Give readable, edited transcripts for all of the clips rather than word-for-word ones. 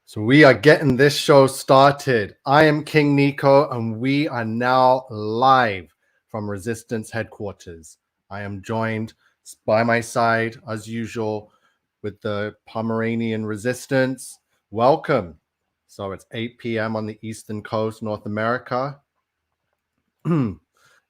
So we are getting this show started. I am King Nico, and we are now live from Resistance headquarters. I am joined by my side, as usual, with the Pomeranian Resistance. Welcome. So it's 8 p.m. on the Eastern Coast, North America.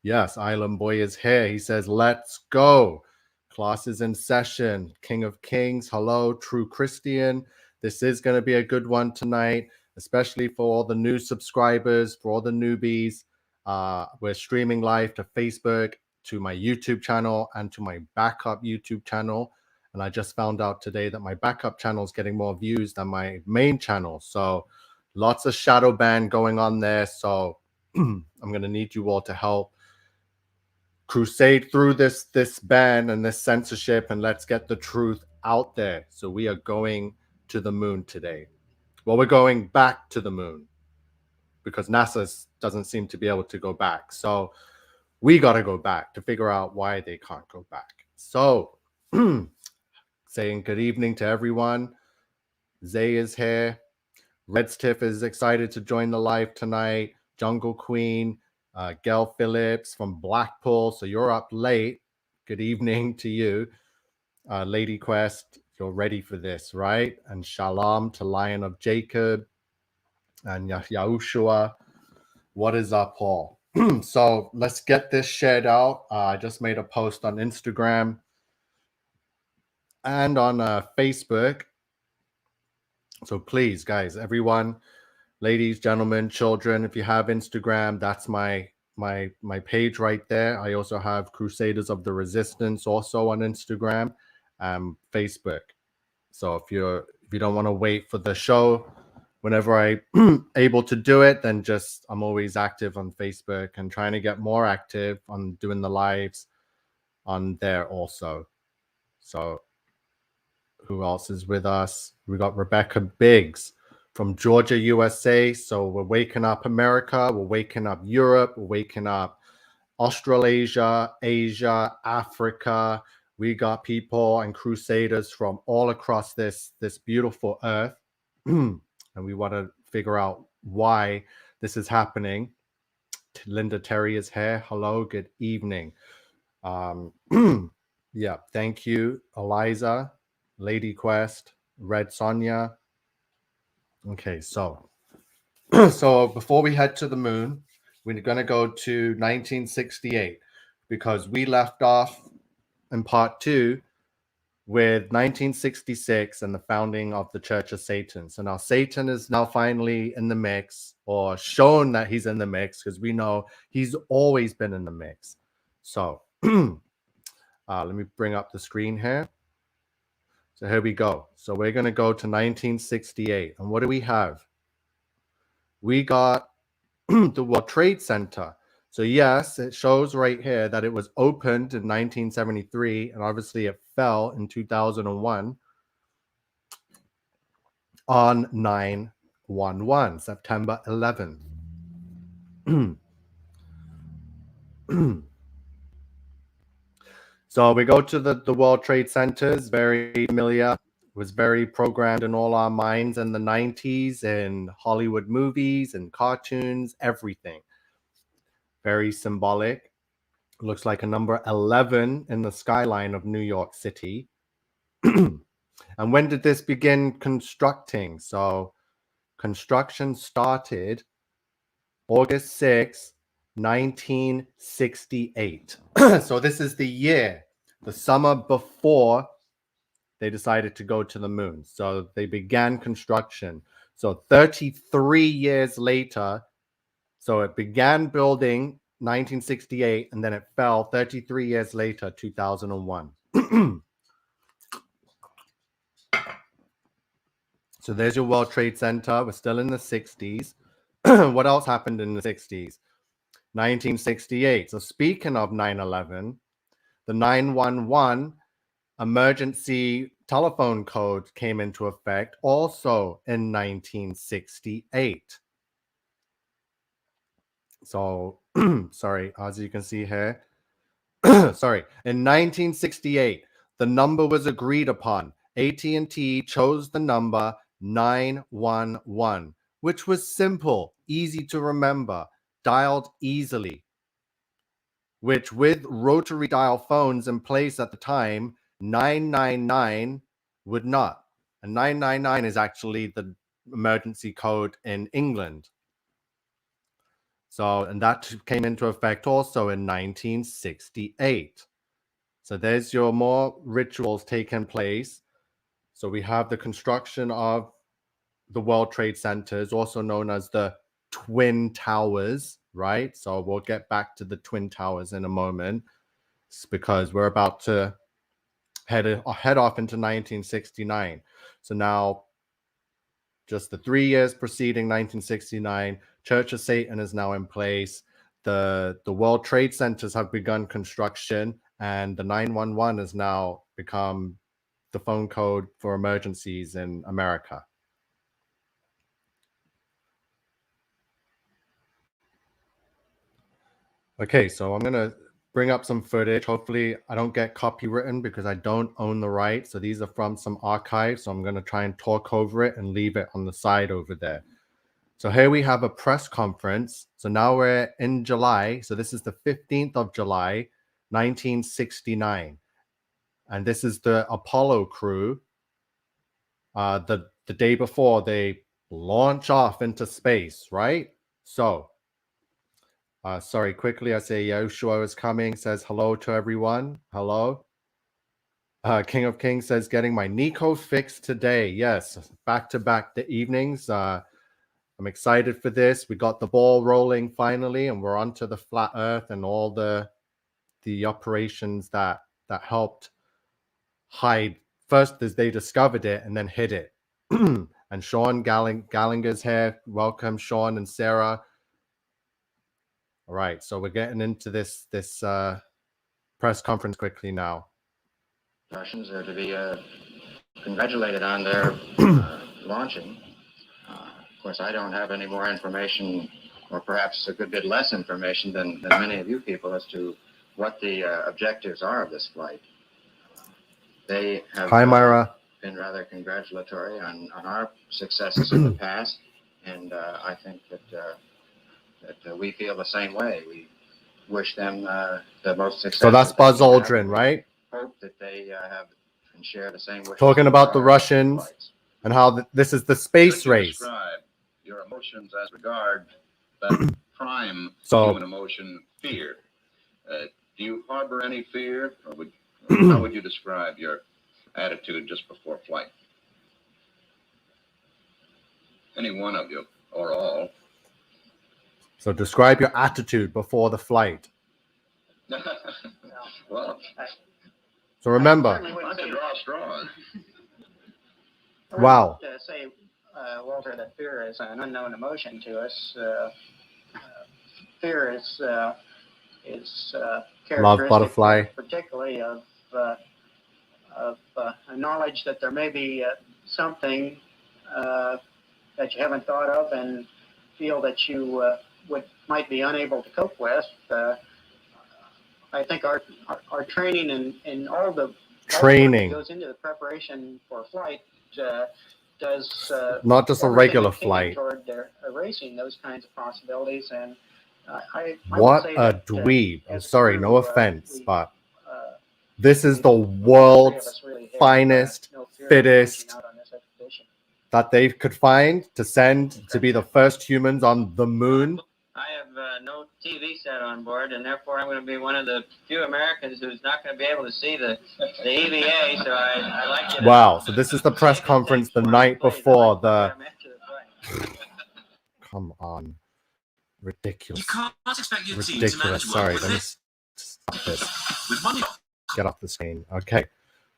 Yes, Island Boy is here. He says, let's go. Class is in session. King of Kings, hello, True Christian. This is going to be a good one tonight, especially for all the new subscribers, for all the newbies. We're streaming live to Facebook, to my YouTube channel, and to my backup YouTube channel. And I just found out today that my backup channel is getting more views than my main channel. So lots of shadow ban going on there. So I'm going to need you all to help crusade through this ban and this censorship, and let's get the truth out there. So we are going to the moon today. Well, we're going back to the moon because NASA doesn't seem to be able to go back. So we got to go back to figure out why they can't go back. So saying good evening to everyone. Zay is here. Red Stiff is excited to join the live tonight. Jungle Queen, Gail Phillips from Blackpool. So you're up late. Good evening to you. Lady Quest, you're ready for this, right? And Shalom to Lion of Jacob and Yahushua. What is up, Paul? So let's get this shared out. I just made a post on Instagram and on Facebook. So please, guys, everyone, ladies, gentlemen, children, if you have Instagram, that's my page right there. I also have Crusaders of the Resistance also on Instagram and Facebook. So if you don't want to wait for the show, whenever I'm able to do it, then I'm always active on Facebook and trying to get more active on doing the lives on there also. So who else is with us? We got Rebecca Biggs from Georgia, USA. So we're waking up America, we're waking up Europe, we're waking up Australasia, Asia, Africa. We got people and crusaders from all across this beautiful earth. And we want to figure out why this is happening. Linda Terry is here. Hello, good evening. Yeah, thank you, Eliza, Lady Quest, Red Sonia. Okay, so before we head to the moon, we're going to go to 1968 because we left off in part 2 with 1966 and the founding of the Church of Satan. So now Satan is now finally in the mix, or shown that he's in the mix, because we know he's always been in the mix. So let me bring up the screen here. So here we go. So we're going to go to 1968. And what do we have? We got the World Trade Center. So yes, it shows right here that it was opened in 1973, and obviously it fell in 2001 on 9/11, September 11th. So we go to the World Trade Centers, very familiar, was very programmed in all our minds in the 90s, in Hollywood movies and cartoons, everything. Very symbolic. Looks like a number 11 in the skyline of New York City. And when did this begin constructing? So construction started August 6, 1968. So this is the year, the summer before they decided to go to the moon. So they began construction. So 33 years later, so it began building 1968, and then it fell 33 years later, 2001. So there's your World Trade Center. We're still in the 60s. What else happened in the 60s? 1968. So speaking of 9/11, the 911 emergency telephone code came into effect also in 1968. So, sorry, as you can see here, sorry, in 1968, the number was agreed upon. AT&T chose the number 911, which was simple, easy to remember, dialed easily, which with rotary dial phones in place at the time, 999 would not. And 999 is actually the emergency code in England. So, and that came into effect also in 1968. So there's your more rituals taking place. So we have the construction of the World Trade Centers, also known as the Twin Towers, right? So we'll get back to the Twin Towers in a moment, because we're about to head off into 1969. So now, just the 3 years preceding 1969, Church of Satan is now in place. The World Trade Centers have begun construction, and the 911 has now become the phone code for emergencies in America. Okay, so I'm going to bring up some footage. Hopefully I don't get copywritten because I don't own the rights. So these are from some archives. So I'm going to try and talk over it and leave it on the side over there. So here we have a press conference. So now we're in July. So this is the 15th of July, 1969. And this is the Apollo crew. The day before they launch off into space, right? So sorry, quickly, I say Yoshua is coming, says hello to everyone. Hello. King of Kings says, getting my Nico fixed today. Yes, back to back the evenings. I'm excited for this. We got the ball rolling finally, and we're onto the flat earth and all the operations that helped hide. First, as they discovered it and then hid it. And Sean Gallinger's here. Welcome, Sean and Sarah. All right, so we're getting into this press conference quickly now. Russians are to be congratulated on their launching. Of course, I don't have any more information, or perhaps a good bit less information than many of you people, as to what the objectives are of this flight. They have been rather congratulatory on our successes in the past, and I think that we feel the same way. We wish them the most success. So that's Buzz Aldrin, right? Hope that they have and share the same wishes. Talking about the Russians flights. And how this is the space race. Describe your emotions as regard that prime human emotion, fear. Do you harbor any fear, or how would you describe your attitude just before flight? Any one of you, or all. So describe your attitude before the flight. Well, so remember. I can draw straws. Wow. I would say, Walter, that fear is an unknown emotion to us. Fear is characteristic, love butterfly, particularly of a knowledge that there may be something that you haven't thought of and feel that you might be unable to cope with. I think our training and all the training that goes into the preparation for flight does not just a regular flight toward erasing those kinds of possibilities. And I what would say a that, dweeb. I'm as sorry, crew, no offense, but this is the all world's really finest, no fear of fittest launching out on this expedition. that they could find to send to be the first humans on the moon. I have no TV set on board, and therefore I'm going to be one of the few Americans who's not going to be able to see the EVA. So I like you to. Wow! So this is the press conference the night before the. Come on, ridiculous! You can't expect your team to Ridiculous. manage Sorry, with let me this. stop this. With money. Get off the screen. Okay,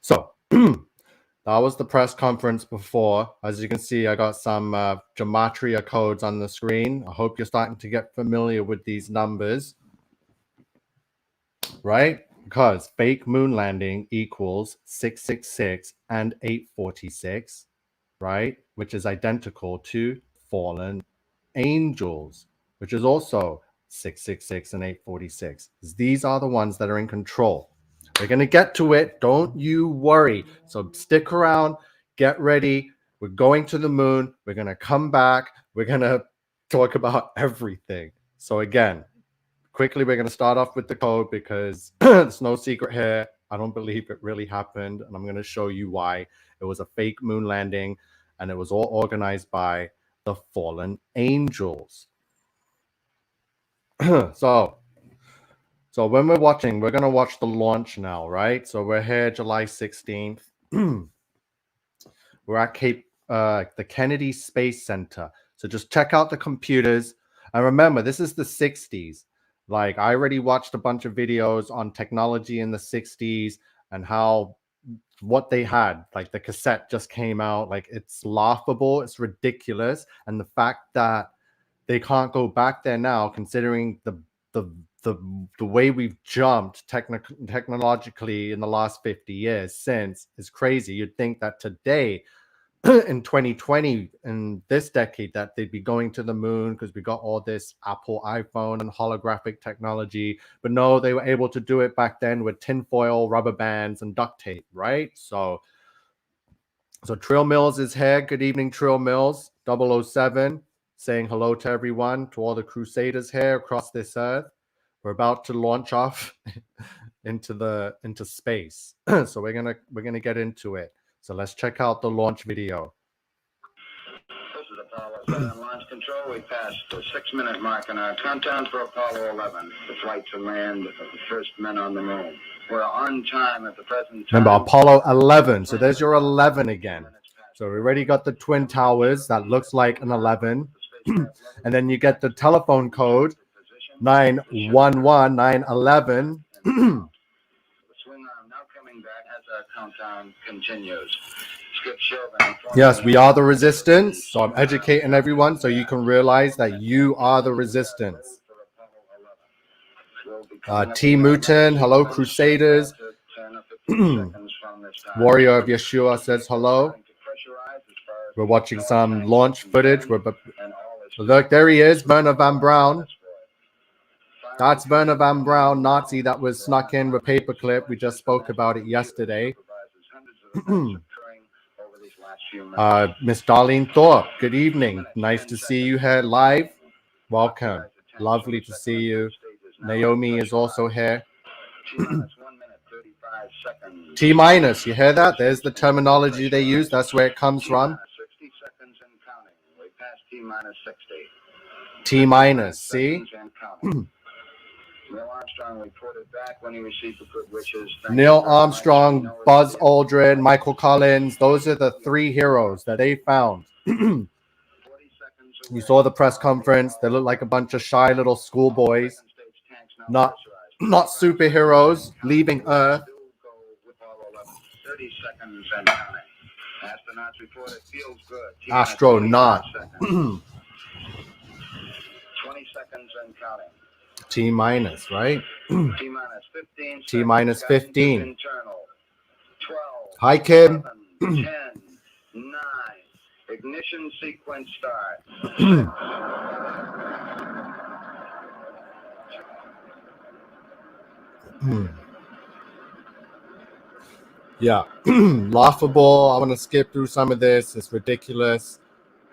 so that was the press conference before. As you can see, I got some gematria codes on the screen. I hope you're starting to get familiar with these numbers, right? Because fake moon landing equals 666 and 846, right? Which is identical to fallen angels, which is also 666 and 846. These are the ones that are in control. We're going to get to it. Don't you worry. So stick around, get ready. We're going to the moon. We're going to come back. We're going to talk about everything. So again, quickly, we're going to start off with the code because there's no secret here. I don't believe it really happened. And I'm going to show you why. It was a fake moon landing, and it was all organized by the fallen angels. So when we're watching, we're going to watch the launch now, right? So we're here July 16th. We're at the Kennedy Space Center. So just check out the computers. And remember, this is the 60s. Like, I already watched a bunch of videos on technology in the 60s and what they had. Like, the cassette just came out. Like, it's laughable. It's ridiculous. And the fact that they can't go back there now, considering the way we've jumped technologically in the last 50 years since, is crazy. You'd think that today, in 2020, in this decade, that they'd be going to the moon because we got all this Apple iPhone and holographic technology. But no, they were able to do it back then with tinfoil, rubber bands, and duct tape, right? So Trill Mills is here. Good evening, Trill Mills. 007 saying hello to everyone, to all the crusaders here across this earth. We're about to launch off into space. So we're gonna get into it. So let's check out the launch video. This is Apollo 7 launch control. We passed the 6-minute mark in our countdown for Apollo 11, the flight to land of the first men on the moon. We're on time at the present time. Remember, Apollo 11. So there's your 11 again. So we already got the Twin Towers. That looks like an 11. And then you get the telephone code, 911, 911. The swing arm now coming back as our countdown continues. Skip Chauvin. Yes, we are the resistance. So I'm educating everyone so you can realize that you are the resistance. T. Mutin, hello, Crusaders. Warrior of Yeshua says hello. We're watching some launch footage. Look, there he is, Werner Van Braun. That's Werner Van Braun, Nazi that was snuck in with paperclip. We just spoke about it yesterday. Miss Darlene Thorpe, good evening. Nice to see you here live. Welcome. Lovely to see you. Naomi is also here. T minus, you hear that? There's the terminology they use. That's where it comes from. 60 seconds and counting. We passed T minus 60. T minus, see? Neil Armstrong reported back when he received the good wishes. Neil Armstrong, Buzz Aldrin, Michael Collins. Those are the 3 heroes that they found. You saw the press conference. They look like a bunch of shy little schoolboys. Not superheroes leaving Earth. 30 seconds and counting. Astronauts report it feels good. Astronaut. 20 seconds and counting. T minus, right? T minus 15. T minus 15. Internal. 12. Hi, Kim. 7, 10, 9. Ignition sequence start. Yeah, laughable. I want to skip through some of this. It's ridiculous.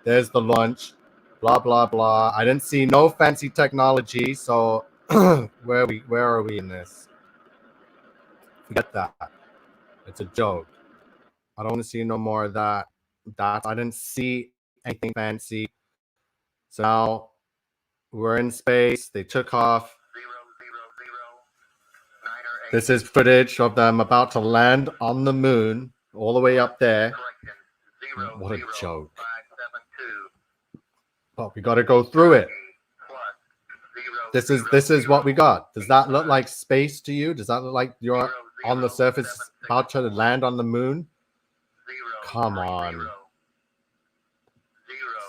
There's the launch. Blah, blah, blah. I didn't see no fancy technology. So where are we in this? Forget that. It's a joke. I don't want to see no more of that. I didn't see anything fancy. So now we're in space. They took off. This is footage of them about to land on the moon, all the way up there. What a joke. But we got to go through it. This is what we got. Does that look like space to you? Does that look like you're on the surface about to land on the moon? Come on.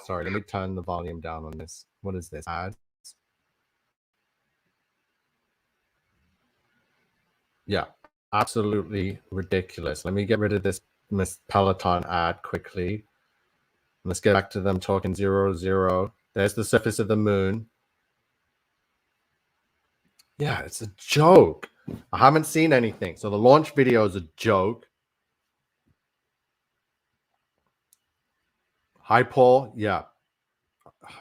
Sorry, let me turn the volume down on this. What is this? Ads? Yeah, absolutely ridiculous. Let me get rid of this Miss Peloton ad quickly. Let's get back to them talking 0, 0. There's the surface of the moon. Yeah, it's a joke. I haven't seen anything. So the launch video is a joke. Hi, Paul. Yeah.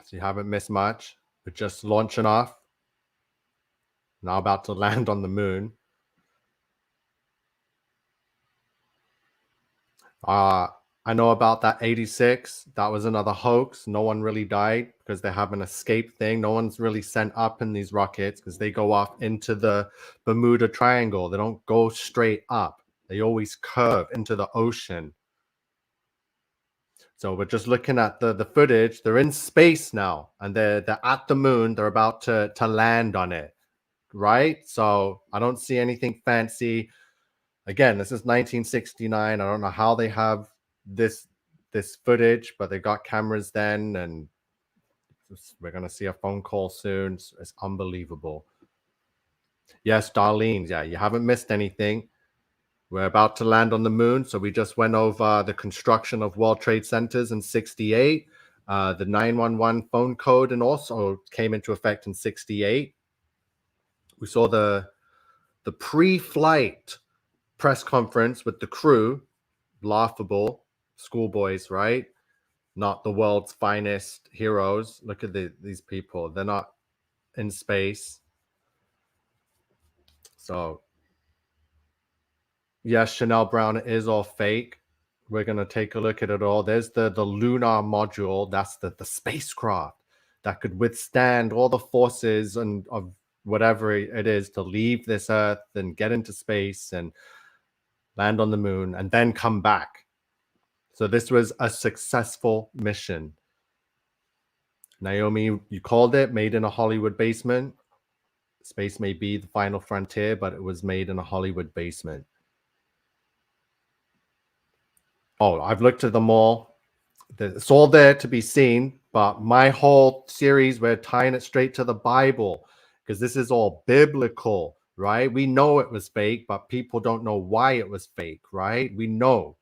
So you haven't missed much. We're just launching off. Now about to land on the moon. I know about that 86. That was another hoax. No one really died because they have an escape thing. No one's really sent up in these rockets because they go off into the Bermuda Triangle. They don't go straight up. They always curve into the ocean. So we're just looking at the footage. They're in space now, and they're at the moon. They're about to land on it, right? So I don't see anything fancy. Again, this is 1969. I don't know how they have this footage, but they got cameras then, and we're gonna see a phone call soon. It's unbelievable. Yes, Darlene. Yeah, you haven't missed anything. We're about to land on the moon, so we just went over the construction of World Trade Centers in 68. The 911 phone code and also came into effect in 68. We saw the pre-flight press conference with the crew. Laughable schoolboys, right? Not the world's finest heroes. Look at these people. They're not in space. So yes, Chanel Brown is all fake. We're going to take a look at it all. There's the lunar module. That's the spacecraft that could withstand all the forces and of whatever it is to leave this Earth and get into space and land on the moon and then come back. So this was a successful mission. Naomi, you called it, made in a Hollywood basement. Space may be the final frontier, but it was made in a Hollywood basement. Oh, I've looked at them all. It's all there to be seen, but my whole series, we're tying it straight to the Bible because this is all biblical, right? We know it was fake, but people don't know why it was fake, right? We know,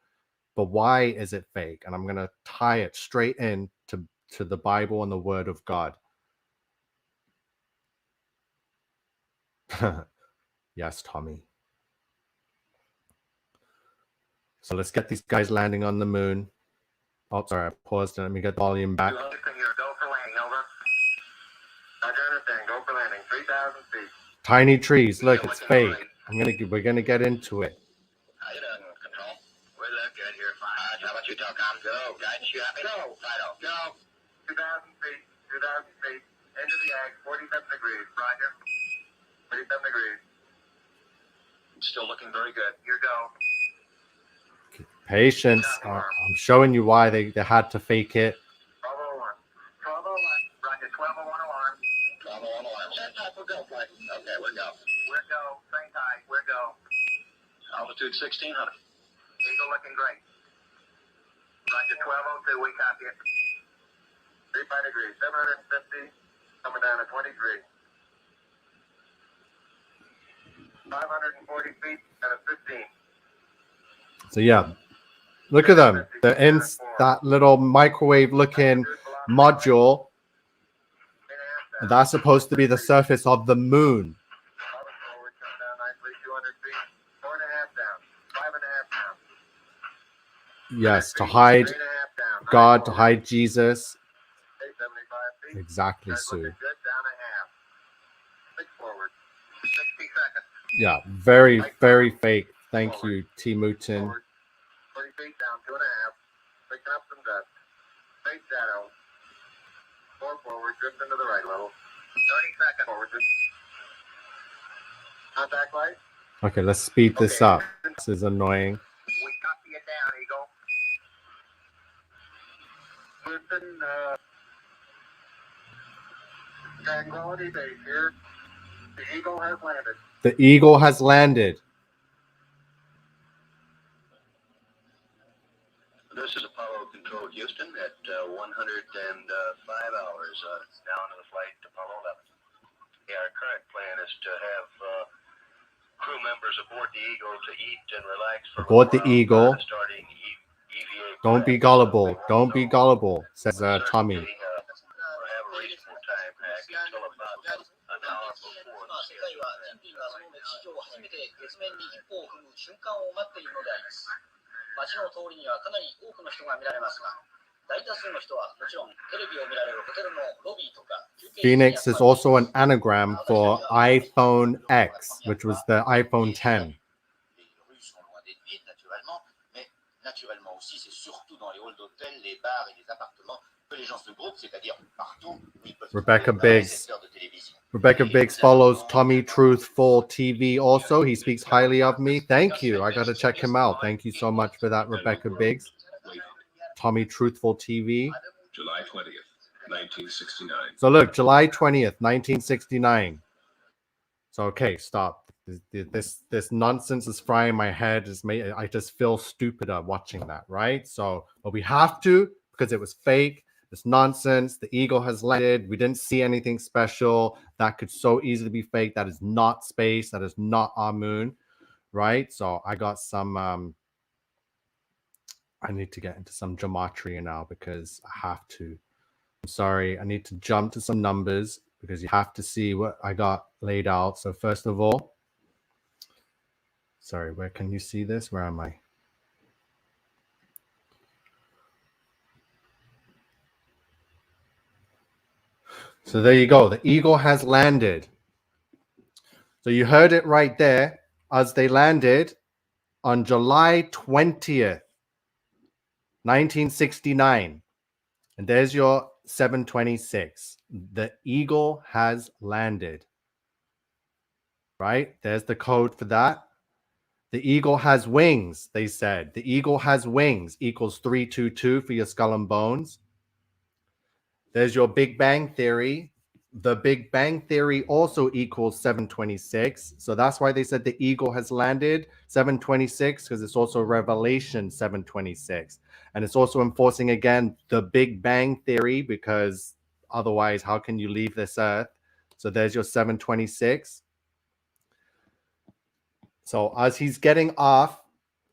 but why is it fake? And I'm going to tie it straight in to the Bible and the Word of God. Yes, Tommy. So let's get these guys landing on the moon. Oh, sorry, I paused and let me get the volume back. Go for landing, over. I understand. Go for landing. 3,000 feet. Tiny trees. Look, it's fake. We're gonna get into it. How you doing, Control? We look good here, fine. How about you, Telcom? Go. Guidance, you happy? Go. Fido. Go. 2,000 feet. 2,000 feet. Into the ag. 47 degrees. Roger. 47 degrees. Still looking very good. Here go. Patience. I'm showing you why they had to fake it. 1201. 1201. Roger. 1201 alarm. 1201 alarm. Set time for go flight. Okay, we're go. We're go. Same time. We're go. Altitude 1600. Eagle looking great. Roger. 1202. We copy it. 35 degrees. 750. Coming down to 23. 540 feet at a 15. So yeah, look at them. They're in that little microwave-looking module. And that's supposed to be the surface of the moon. Forward, come down nicely. 200 feet. 4.5 down. 5.5 down. Yes, to hide 3.5 down. God, to hide Jesus. 875 feet. Exactly, That's Sue. looking good. Down a half. 6 forward. 60 seconds. Yeah, very, very fake. Thank you, T. Mouton. 40 feet down, 2.5. Picking up some dust. Fake shadow. 4 forward, drift into the right level. 30 seconds forward. Contact light. Okay, let's speed this up. This is annoying. We copy it down, Eagle. Houston, Tranquility Base here. The Eagle has landed. The Eagle has landed. This is Apollo Control Houston at 105 hours. Down to the flight Apollo 11. Yeah, our current plan is to have crew members aboard the Eagle to eat and relax for Aboard the Eagle. Starting EVA. Don't be gullible. Don't be gullible, says Tommy. Have a reasonable time back until about an hour before the 世界は人類がその歴史上初めて月面に一歩を踏む瞬間を待っているのであります。街の通りにはかなり多くの人が見られますが、Phoenix is also an anagram for iPhone X, which was the iPhone 10. Naturellement aussi, c'est surtout dans les halls d'hôtel, les bars et les appartements que les gens se groupent, c'est-à-dire partout où ils peuvent Rebecca trouver un Biggs. récepteur de télévision. Rebecca Biggs follows Tommy Truthful TV also. He speaks highly of me. Thank you. I got to check him out. Thank you so much for that, Rebecca Biggs. Tommy Truthful TV. July 20th, 1969. So look, July 20th, 1969. So, okay, stop. This nonsense is frying my head. I just feel stupider watching that, right? So, but we have to, because it was fake. It's nonsense. The eagle has landed. We didn't see anything special. That could so easily be fake. That is not space. That is not our moon, right? So I got some, I need to get into some gematria now because I have to. I'm sorry. I need to jump to some numbers because you have to see what I got laid out. So first of all, sorry, where can you see this? Where am I? So there you go. The eagle has landed. So you heard it right there as they landed on July 20th, 1969. And there's your 726. The eagle has landed. Right? There's the code for that. The eagle has wings, they said. The eagle has wings equals 322 for your skull and bones. There's your Big Bang Theory. The Big Bang Theory also equals 726. So that's why they said the eagle has landed 726, because it's also Revelation 726. And it's also enforcing again the Big Bang Theory, because otherwise, how can you leave this earth? So there's your 726. So as he's getting off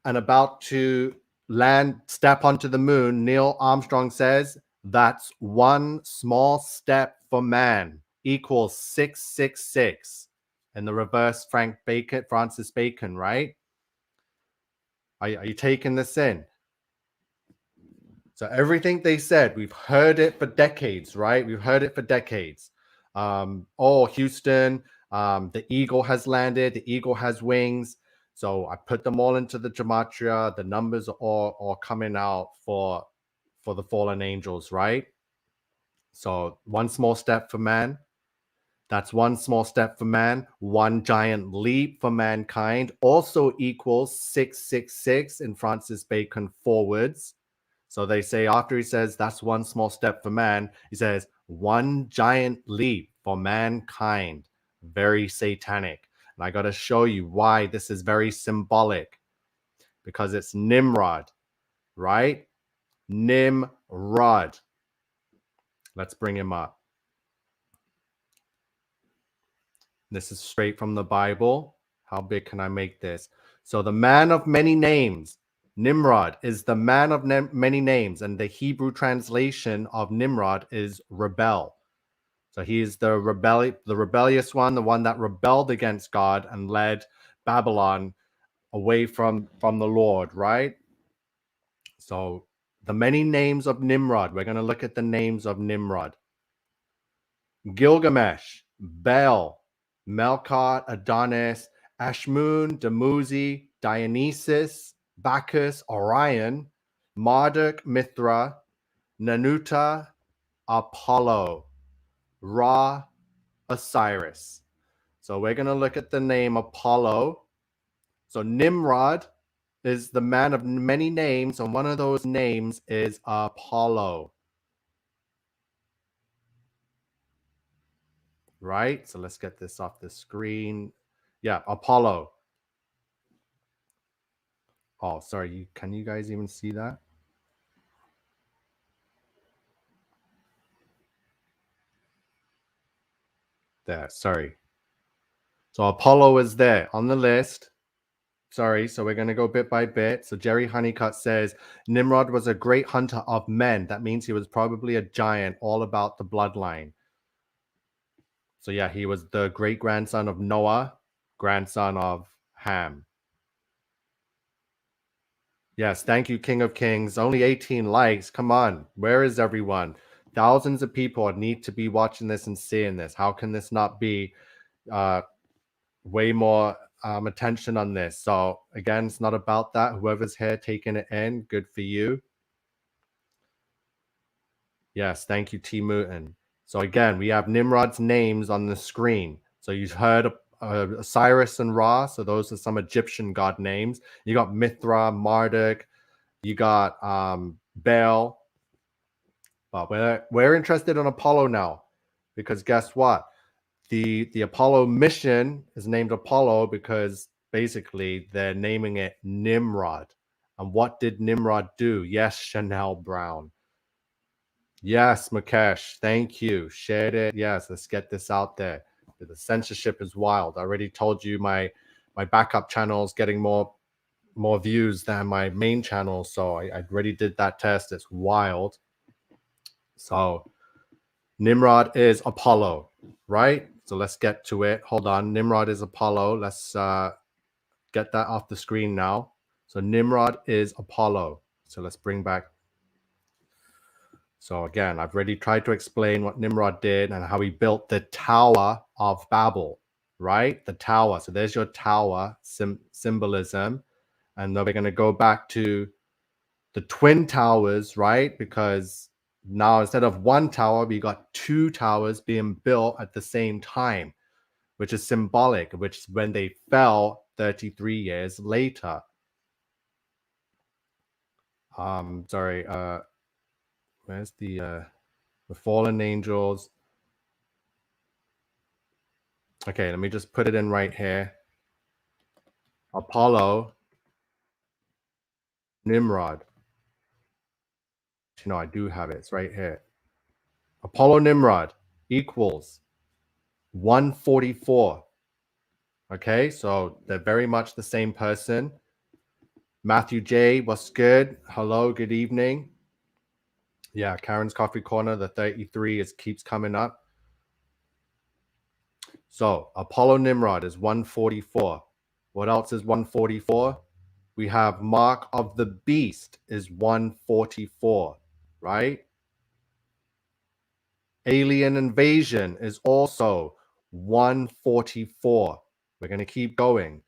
and about to land, step onto the moon, Neil Armstrong says, that's one small step for man equals 666. In the reverse, Francis Bacon, right? Are you taking this in? So everything they said, we've heard it for decades, right? We've heard it for decades. Houston, the eagle has landed. The eagle has wings. So I put them all into the gematria. The numbers are all coming out for the fallen angels, right? So one small step for man. That's one small step for man. One giant leap for mankind also equals 666 in Francis Bacon forwards. So they say after he says that's one small step for man, he says one giant leap for mankind. Very satanic. And I got to show you why this is very symbolic. Because it's Nimrod, right? Nimrod. Let's bring him up. This is straight from the Bible. How big can I make this? So the man of many names, Nimrod, is the man of many names. And the Hebrew translation of Nimrod is rebel. So he is the rebellious one, the one that rebelled against God and led Babylon away from the Lord, right? So the many names of Nimrod, we're going to look at the names of Nimrod. Gilgamesh, Bel, Melkart, Adonis, Ashmun, Dumuzi, Dionysus, Bacchus, Orion, Marduk, Mithra, Nanuta, Apollo, Ra, Osiris. So we're going to look at the name Apollo. So Nimrod is the man of many names, and one of those names is Apollo. Right? So let's get this off the screen. Yeah, Apollo. Oh, sorry. Can you guys even see that? There, sorry. So Apollo is there on the list. Sorry, so we're going to go bit by bit. So Jerry Honeycutt says, Nimrod was a great hunter of men. That means he was probably a giant, all about the bloodline. So yeah, he was the great-grandson of Noah, grandson of Ham. Yes, thank you, King of Kings. Only 18 likes. Come on. Where is everyone? Thousands of people need to be watching this and seeing this. How can this not be way more attention on this? So again, it's not about that. Whoever's here taking it in, good for you. Yes, thank you, T. Mooten. So again, we have Nimrod's names on the screen. So you've heard Osiris and Ra. So those are some Egyptian god names. You got Mithra, Marduk. You got Baal. But we're interested in Apollo now, because guess what? The Apollo mission is named Apollo because basically they're naming it Nimrod. And what did Nimrod do? Yes, Chanel Brown. Yes, Mukesh, thank you. Shared it. Yes, let's get this out there. The censorship is wild. I already told you my backup channel is getting more views than my main channel. So I already did that test. It's wild. So Nimrod is Apollo, right? So let's get to it. Hold on. Nimrod is Apollo. Let's get that off the screen now. So Nimrod is Apollo. So let's bring back. So again, I've already tried to explain what Nimrod did and how he built the Tower of Babel, right? The tower. So there's your tower symbolism. And then we're going to go back to the twin towers, right? Because now instead of one tower, we got two towers being built at the same time, which is symbolic, which is when they fell 33 years later. Sorry, where's the fallen angels? Okay, let me just put it in right here. Apollo, Nimrod. You know, I do have it. It's right here. Apollo Nimrod equals 144. Okay, so they're very much the same person. Matthew J, what's good? Hello, good evening. Yeah, Karen's Coffee Corner, the 33 keeps coming up. So Apollo Nimrod is 144. What else is 144? We have Mark of the Beast is 144, right? Alien Invasion is also 144. We're going to keep going.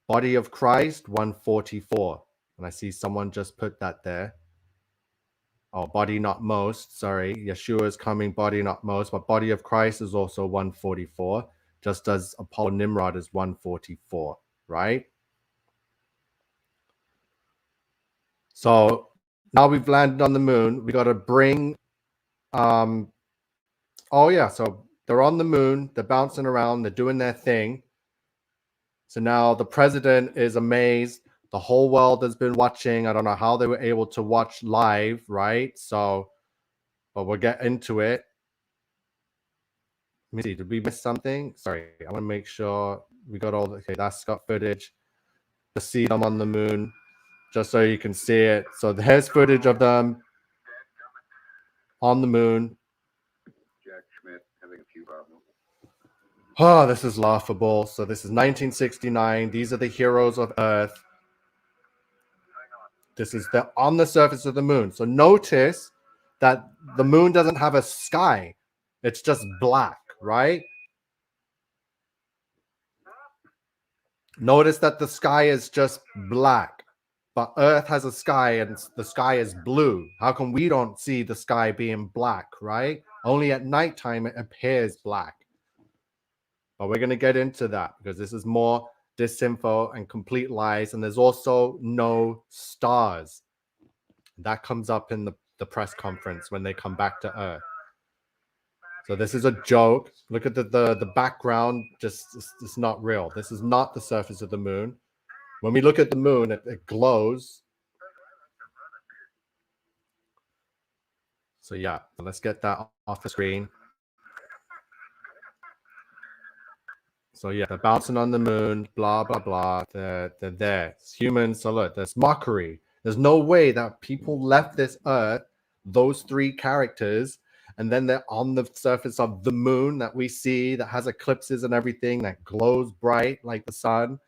Body of Christ, 144. And I see someone just put that there. Oh, body not most. Sorry. Yeshua is coming, body not most. But body of Christ is also 144. Just as Apollo Nimrod is 144, right? So now we've landed on the moon. We got to bring... oh, yeah. So they're on the moon. They're bouncing around. They're doing their thing. So now the president is amazed. The whole world has been watching. I don't know how they were able to watch live, right? So, but we'll get into it. Let me see. Did we miss something? Sorry. I want to make sure we got all the... Okay, that's got footage. To see them on the moon, just so you can see it. So there's footage of them on the moon. Jack Schmidt having a few problems. Oh, this is laughable. So this is 1969. These are the heroes of Earth. This is on the surface of the moon. So notice that the moon doesn't have a sky. It's just black, right? Notice that the sky is just black, but Earth has a sky and the sky is blue. How come we don't see the sky being black, right? Only at nighttime it appears black. But we're going to get into that because this is more disinfo and complete lies. And there's also no stars. That comes up in the press conference when they come back to Earth. So this is a joke. Look at the background. Just it's not real. This is not the surface of the moon. When we look at the moon, it glows. So yeah, let's get that off the screen. So yeah, they're bouncing on the moon, blah, blah, blah. They're there. It's humans. So look, there's mockery. There's no way that people left this Earth, those three characters, and then they're on the surface of the moon that we see that has eclipses and everything that glows bright like the sun.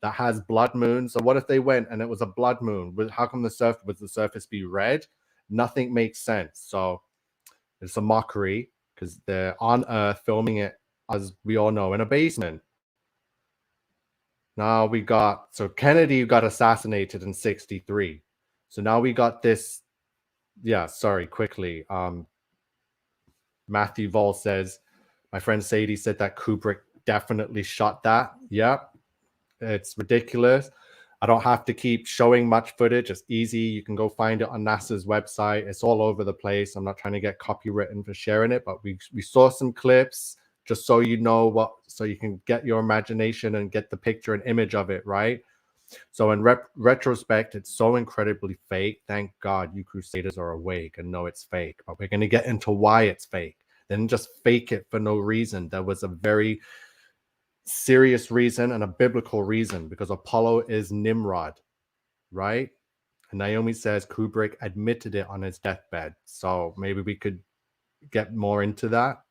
that has blood moons. So what if they went and it was a blood moon? How come would the surface be red? Nothing makes sense. So it's a mockery because they're on Earth filming it, as we all know, in a basement. Now we got, so Kennedy got assassinated in 1963. So now we got this, yeah, sorry, quickly. Matthew Vall says, my friend Sadie said that Kubrick definitely shot that. Yep. It's ridiculous. I don't have to keep showing much footage. It's easy. You can go find it on NASA's website. It's all over the place. I'm not trying to get copywritten for sharing it, but we saw some clips just so you know what, so you can get your imagination and get the picture and image of it, right? So in retrospect, it's so incredibly fake. Thank God you Crusaders are awake and know it's fake. But we're going to get into why it's fake. They didn't just fake it for no reason. There was a very serious reason and a biblical reason, because Apollo is Nimrod, right? And Naomi says Kubrick admitted it on his deathbed. So maybe we could get more into that.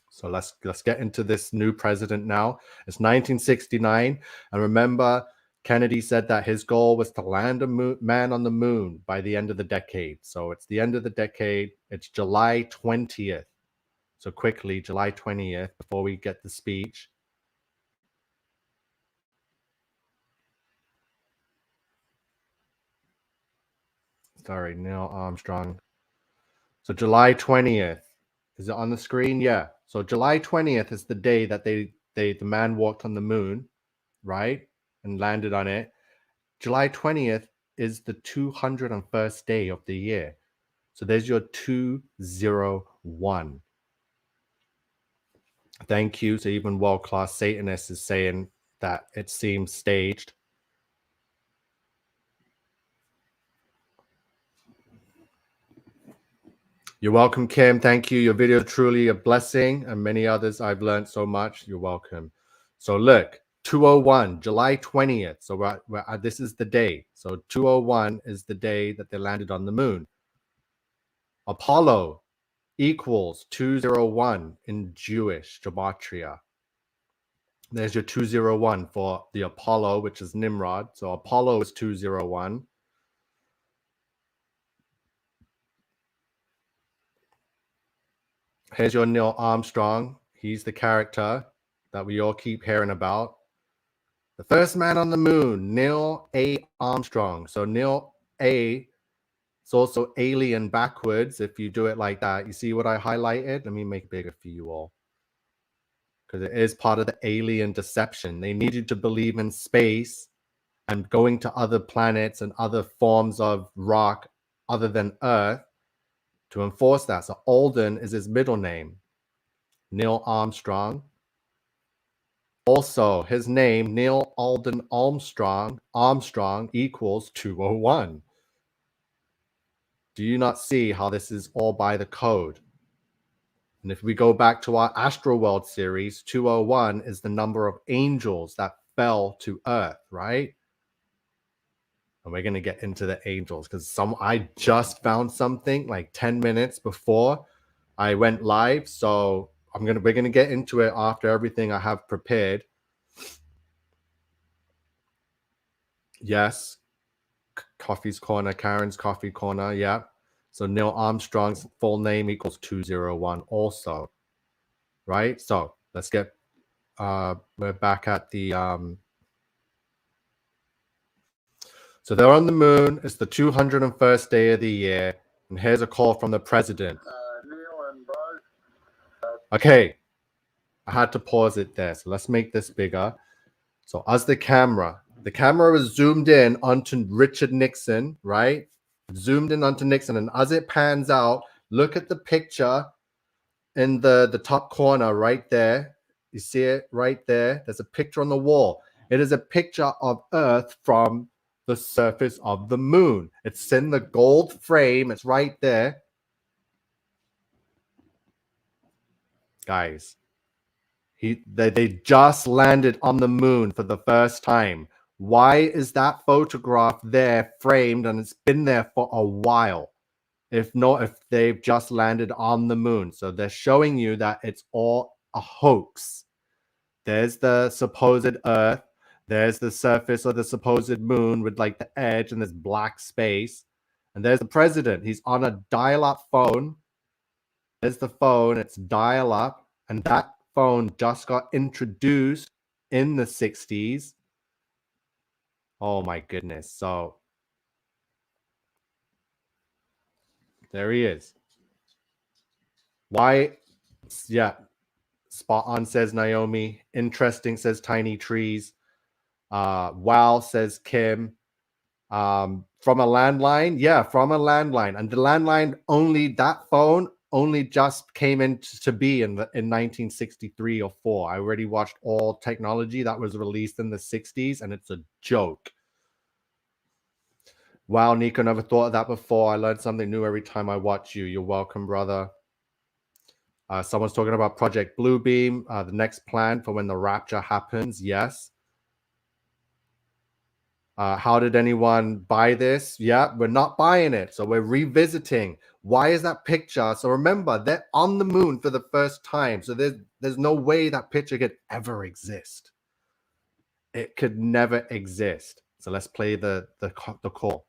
So let's get into this new president now. It's 1969, and remember, Kennedy said that his goal was to land a man on the moon by the end of the decade. So it's the end of the decade. It's July 20th. So quickly, July 20th, before we get the speech. Sorry, Neil Armstrong. So July 20th. Is it on the screen? Yeah. So July 20th is the day that the man walked on the moon, right? And landed on it. July 20th is the 201st day of the year. So there's your 201. Thank you. So even world-class Satanist is saying that it seems staged. You're welcome, Kim. Thank you. Your video is truly a blessing, and many others. I've learned so much. You're welcome. So look, 201, July 20th. So this is the day. So 201 is the day that they landed on the moon. Apollo equals 201 in Jewish gematria. There's your 201 for the Apollo, which is Nimrod. So Apollo is 201. Here's your Neil Armstrong. He's the character that we all keep hearing about. The first man on the moon, Neil A. Armstrong. So Neil A. It's also alien backwards if you do it like that. You see what I highlighted? Let me make it bigger for you all, because it is part of the alien deception. They need you to believe in space and going to other planets and other forms of rock other than Earth to enforce that. So Alden is his middle name, Neil Armstrong. Also, his name, Neil Alden Armstrong equals 201. Do you not see how this is all by the code? And if we go back to our Astroworld series, 201 is the number of angels that fell to Earth, right? And we're going to get into the angels because I just found something like 10 minutes before I went live. So we're going to get into it after everything I have prepared. Yes. Coffee's Corner, Karen's Coffee Corner. Yeah. So Neil Armstrong's full name equals 201 also. Right? So let's get, we're back at the, so they're on the moon. It's the 201st day of the year. And here's a call from the president. Neil and Buzz. Okay. I had to pause it there. So let's make this bigger. So as the camera is zoomed in onto Richard Nixon, right? Zoomed in onto Nixon. And as it pans out, look at the picture in the top corner right there. You see it right there? There's a picture on the wall. It is a picture of Earth from the surface of the moon. It's in the gold frame. It's right there. Guys, they just landed on the moon for the first time. Why is that photograph there framed and it's been there for a while? If they've just landed on the moon. So they're showing you that it's all a hoax. There's the supposed Earth. There's the surface of the supposed moon with like the edge and this black space. And there's the president. He's on a dial-up phone. There's the phone. It's dial-up. And that phone just got introduced in the 60s. Oh my goodness. So there he is. Why? Yeah. Spot on, says Naomi. Interesting, says Tiny Trees. Wow, says Kim. From a landline? Yeah, from a landline. And the landline only, that phone only just came into be in 1963 or 4. I already watched all technology that was released in the 60s, and it's a joke. Wow, Nico, never thought of that before. I learned something new every time I watch you. You're welcome, brother. Someone's talking about Project Bluebeam, the next plan for when the rapture happens. Yes. How did anyone buy this? Yeah, we're not buying it. So we're revisiting. Why is that picture? So remember, they're on the moon for the first time. So there's no way that picture could ever exist. It could never exist. So let's play the call.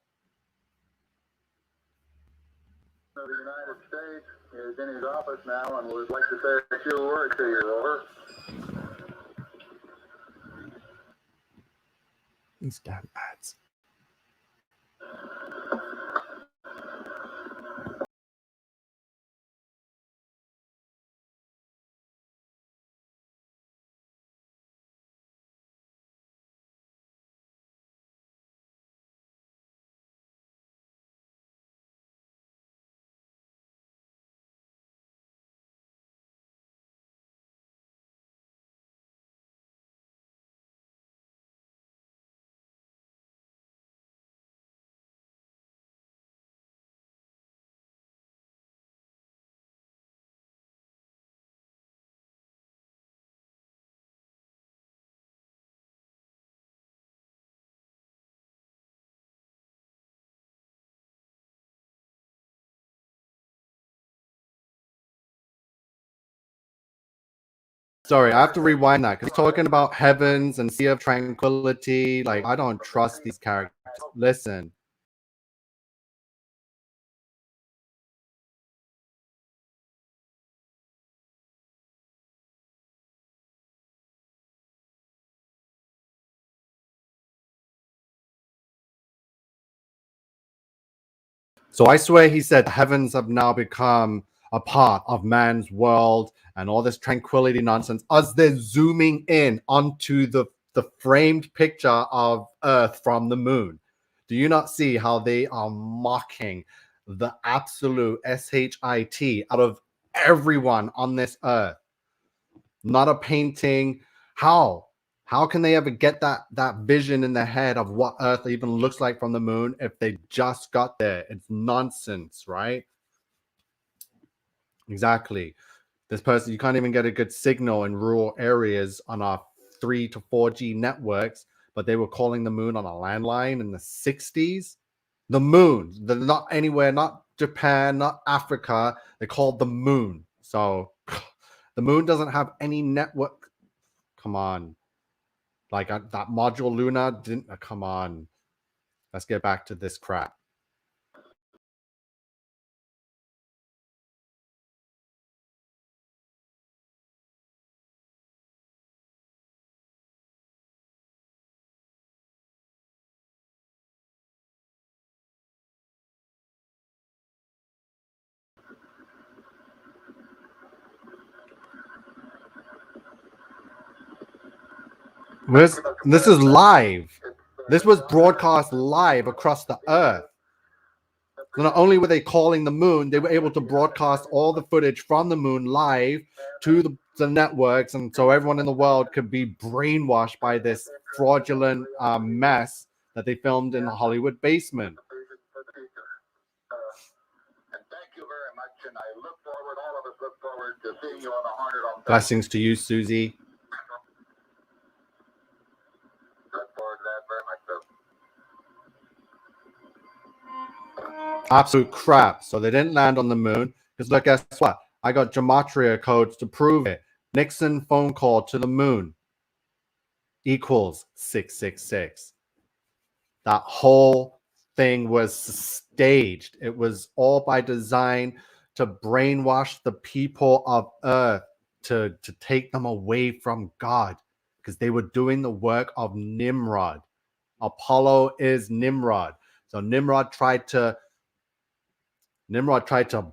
The United States is in his office now and would like to say a few words to you. Over. These damn ads. Sorry, I have to rewind that because talking about heavens and sea of tranquility, like I don't trust these characters. Listen. So I swear he said heavens have now become a part of man's world and all this tranquility nonsense as they're zooming in onto the framed picture of Earth from the moon. Do you not see how they are mocking the absolute shit out of everyone on this Earth? Not a painting. How can they ever get that vision in their head of what Earth even looks like from the moon if they just got there? It's nonsense, right? Exactly. This person, you can't even get a good signal in rural areas on our 3 to 4G networks, but they were calling the moon on a landline in the 60s. The moon, they're not anywhere, not Japan, not Africa. They called the moon. So the moon doesn't have any network. Come on. Like that module Luna didn't. Come on. Let's get back to this crap. This is live. This was broadcast live across the earth. So not only were they calling the moon, they were able to broadcast all the footage from the moon live to the networks, and so everyone in the world could be brainwashed by this fraudulent mess that they filmed in the Hollywood basement. And thank you very much, and I look forward, all of us look forward to seeing you on the 100 on Thursday. Blessings to you, Susie. Look forward to that very much, sir. Absolute crap. So they didn't land on the moon because look, guess what? I got gematria codes to prove it. Nixon phone call to the moon. equals 666. That whole thing was staged. It was all by design to brainwash the people of Earth, to take them away from God, because they were doing the work of Nimrod. Apollo is Nimrod. So Nimrod tried to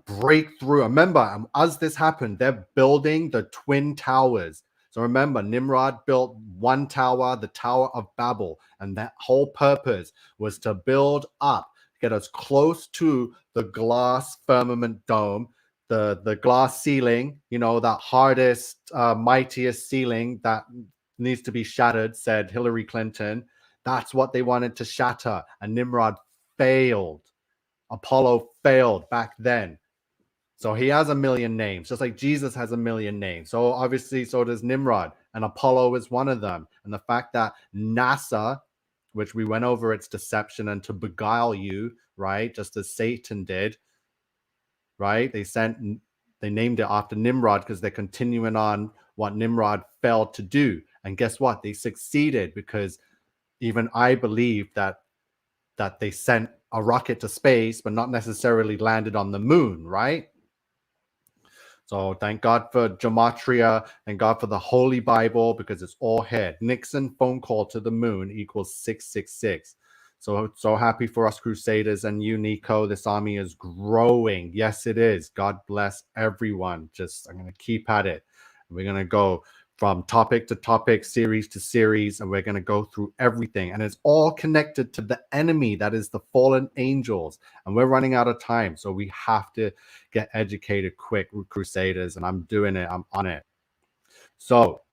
break through. Remember, as this happened, they're building the Twin Towers. So remember, Nimrod built one tower, the Tower of Babel, and that whole purpose was to build up, get us close to the glass firmament dome, the glass ceiling, you know, that hardest, mightiest ceiling that needs to be shattered, said Hillary Clinton. That's what they wanted to shatter, and Nimrod failed. Apollo failed back then. So he has a million names, just like Jesus has a million names. So obviously, so does Nimrod, and Apollo is one of them. And the fact that NASA, which we went over its deception and to beguile you, right, just as Satan did, right? They named it after Nimrod because they're continuing on what Nimrod failed to do. And guess what? They succeeded, because even I believe that they sent a rocket to space, but not necessarily landed on the moon, right? So thank God for gematria, and God for the Holy Bible, because it's all here. Nixon phone call to the moon equals 666. So happy for us Crusaders and you, Nico. This army is growing. Yes, it is. God bless everyone. I'm going to keep at it. We're going to go from topic to topic, series to series, and we're going to go through everything. And it's all connected to the enemy, that is the fallen angels. And we're running out of time, so we have to get educated quick, Crusaders, and I'm doing it. I'm on it. So,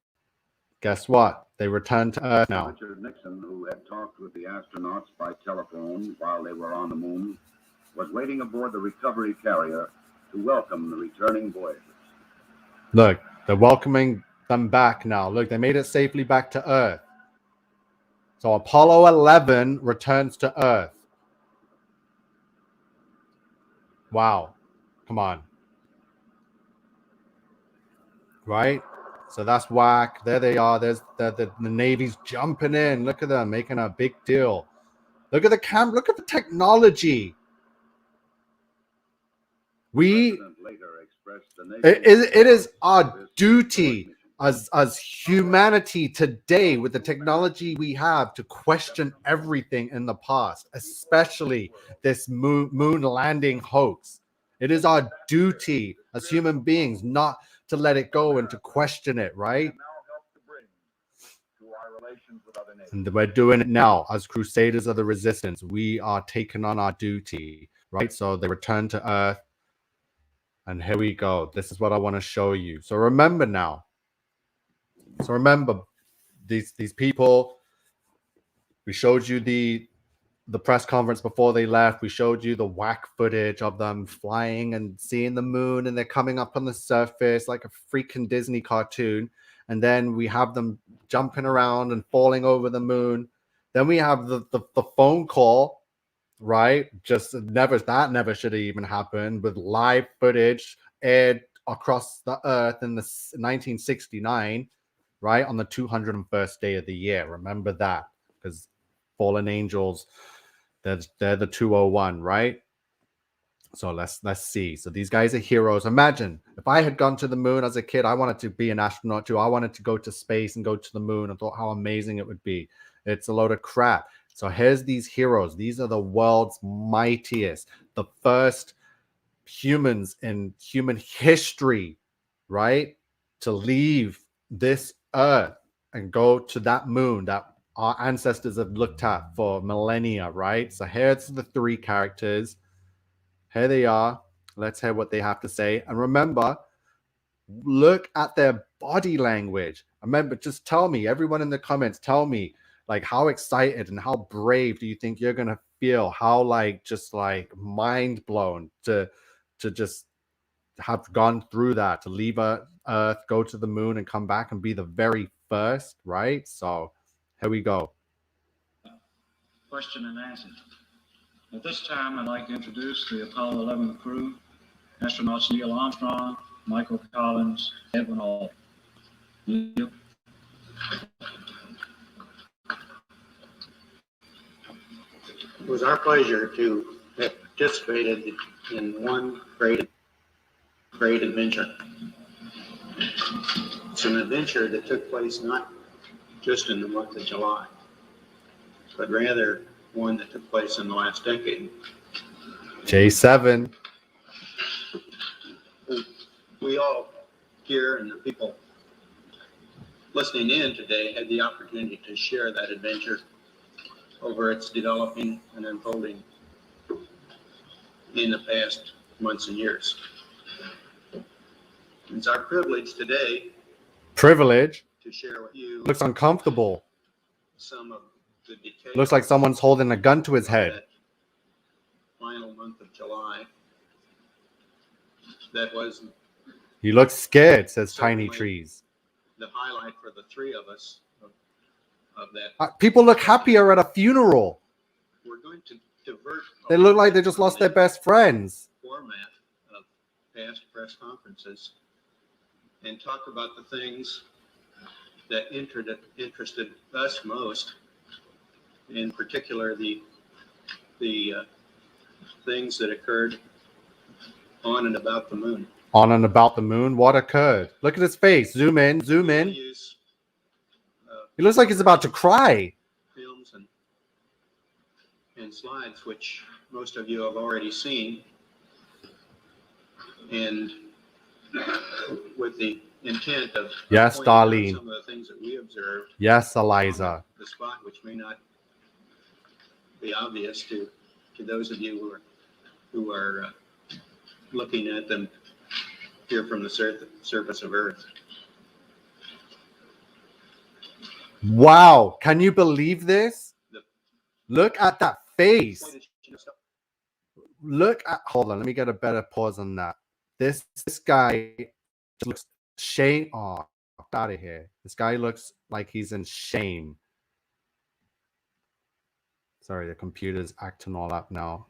guess what? They returned to Earth now. Richard Nixon, who had talked with the astronauts by telephone while they were on the moon, was waiting aboard the recovery carrier to welcome the returning voyagers. Look, they're welcoming them back now. Look, they made it safely back to Earth. So Apollo 11 returns to Earth. Wow. Come on. Right? So that's whack. There they are. There's the Navy's jumping in. Look at them making a big deal. Look at the camera. Look at the technology. It is our duty as humanity today, with the technology we have, to question everything in the past, especially this moon landing hoax. It is our duty as human beings not to let it go and to question it, right? And we're doing it now as Crusaders of the Resistance. We are taking on our duty, right? So they return to Earth. And here we go. This is what I want to show you. So remember now. So remember these people. We showed you the press conference before they left. We showed you the whack footage of them flying and seeing the moon, and they're coming up on the surface like a freaking Disney cartoon. And then we have them jumping around and falling over the moon. Then we have the phone call, right? That never should have even happened, with live footage aired across the Earth in the 1969, right, on the 201st day of the year. Remember that, because fallen angels, they're the 201, right? So let's see. So these guys are heroes. Imagine if I had gone to the moon as a kid. I wanted to be an astronaut too. I wanted to go to space and go to the moon. I thought how amazing it would be. It's a load of crap. So here's these heroes. These are the world's mightiest, the first humans in human history, right, to leave this Earth and go to that moon that our ancestors have looked at for millennia, right? So here's the three characters. Here they are. Let's hear what they have to say. And remember, look at their body language. Remember, just tell me, everyone in the comments, tell me, like, how excited and how brave do you think you're going to feel? How, just mind blown to just have gone through that, to leave Earth, go to the moon, and come back and be the very first, right? So here we go. Question and answer. At this time, I'd like to introduce the Apollo 11 crew: astronauts Neil Armstrong, Michael Collins, Edwin Aldrin. Neil. It was our pleasure to have participated in one great adventure. It's an adventure that took place not just in the month of July, but rather one that took place in the last decade. J7. We all here and the people listening in today had the opportunity to share that adventure over its developing and unfolding in the past months and years. It's our privilege today to share with you looks uncomfortable. some of the details. Looks like someone's holding a gun to his head. That final month of July. That was. He looks scared, says Tiny Trees. The highlight for the three of us of that. People look happier at a funeral. We're going to divert. They look like they just lost their best friends. Format of past press conferences and talk about the things that interested us most, in particular the things that occurred on and about the moon. On and about the moon? What occurred? Look at his face. Zoom in, zoom in. He looks like he's about to cry. Films and slides, which most of you have already seen, and with the intent of yes, Darlene. Some of the things that we observed. Yes, Eliza. The spot, which may not be obvious to those of you who are looking at them here from the surface of Earth. Wow, can you believe this? Look at that face. Look at, hold on, let me get a better pause on that. This guy looks shame. Oh, out of here. This guy looks like he's in shame. Sorry, the computer's acting all up now.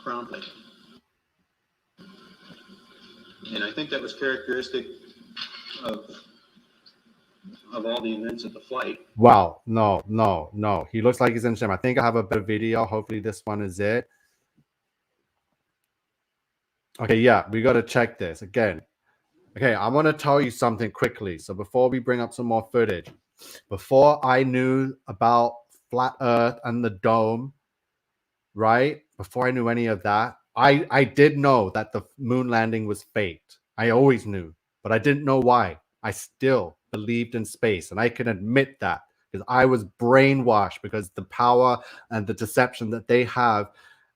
Promptly. And I think that was characteristic of all the events of the flight. Wow, no. He looks like he's in shame. I think I have a better video. Hopefully this one is it. Okay, yeah, we got to check this again. Okay, I want to tell you something quickly. So before we bring up some more footage, before I knew about flat Earth and the dome, right? Before I knew any of that, I did know that the moon landing was faked. I always knew, but I didn't know why. I still believed in space, and I can admit that because I was brainwashed, because the power and the deception that they have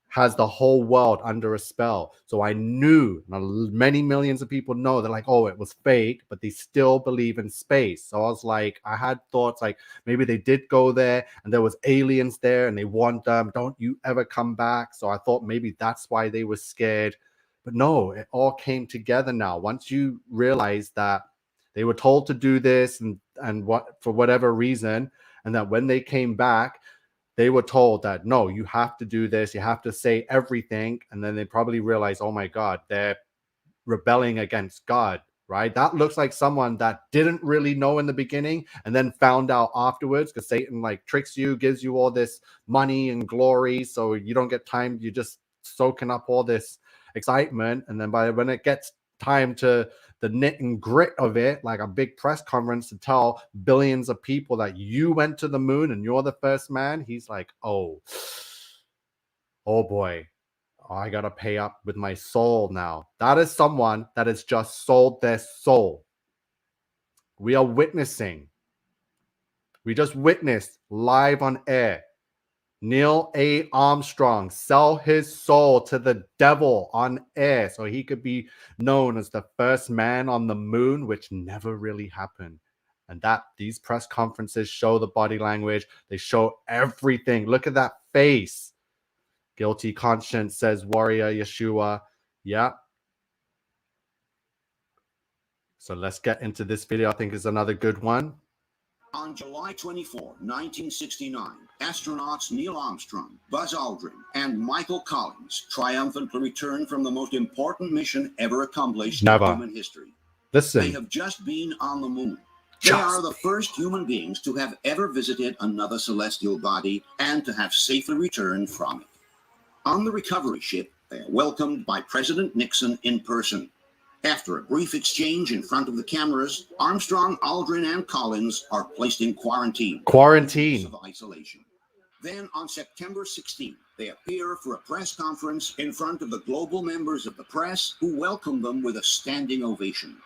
has the whole world under a spell. So I knew, many millions of people know, they're like, oh, it was fake, but they still believe in space. So I was like, I had thoughts like maybe they did go there and there was aliens there and they warned them, don't you ever come back. So I thought maybe that's why they were scared. But no, it all came together now. Once you realize that they were told to do this and what, for whatever reason, and that when they came back, they were told that, no, you have to do this. You have to say everything. And then they probably realized, oh my God, they're rebelling against God, right? That looks like someone that didn't really know in the beginning and then found out afterwards, because Satan like tricks you, gives you all this money and glory. So you don't get time. You're just soaking up all this excitement. And then when it gets time to the knit and grit of it, like a big press conference to tell billions of people that you went to the moon and you're the first man, he's like, oh boy, I gotta pay up with my soul now. That is someone that has just sold their soul. We just witnessed live on air Neil A. Armstrong sell his soul to the devil on air so he could be known as the first man on the moon, which never really happened. And that these press conferences show the body language. They show everything. Look at that face. Guilty conscience, says Warrior Yeshua. Yeah. So let's get into this video. I think is another good one. On July 24, 1969, astronauts Neil Armstrong, Buzz Aldrin, and Michael Collins triumphantly returned from the most important mission ever accomplished in human history. Listen. They have just been on the moon. They are the first human beings to have ever visited another celestial body and to have safely returned from it. On the recovery ship, they are welcomed by President Nixon in person. After a brief exchange in front of the cameras, Armstrong, Aldrin, and Collins are placed in quarantine. Of isolation. Then on September 16th, they appear for a press conference in front of the global members of the press who welcome them with a standing ovation.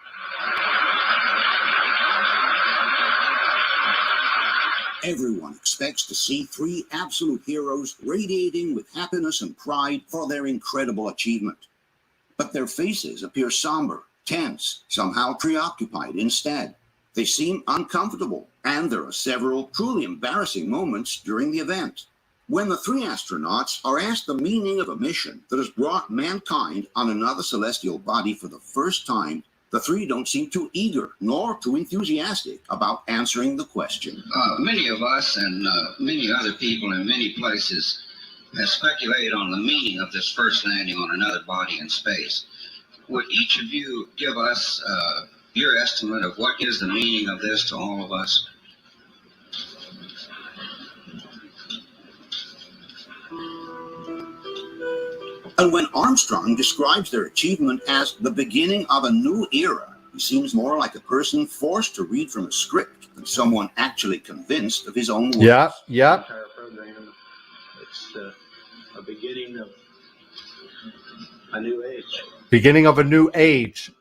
Everyone expects to see three absolute heroes radiating with happiness and pride for their incredible achievement. But their faces appear somber, tense, somehow preoccupied instead. They seem uncomfortable, and there are several truly embarrassing moments during the event. When the three astronauts are asked the meaning of a mission that has brought mankind on another celestial body for the first time, the three don't seem too eager nor too enthusiastic about answering the question. Many of us and many other people in many places have speculated on the meaning of this first landing on another body in space. Would each of you give us your estimate of what is the meaning of this to all of us? And when Armstrong describes their achievement as the beginning of a new era, he seems more like a person forced to read from a script than someone actually convinced of his own words. Yeah. Entire program, it's a beginning of a new age. Beginning of a new age.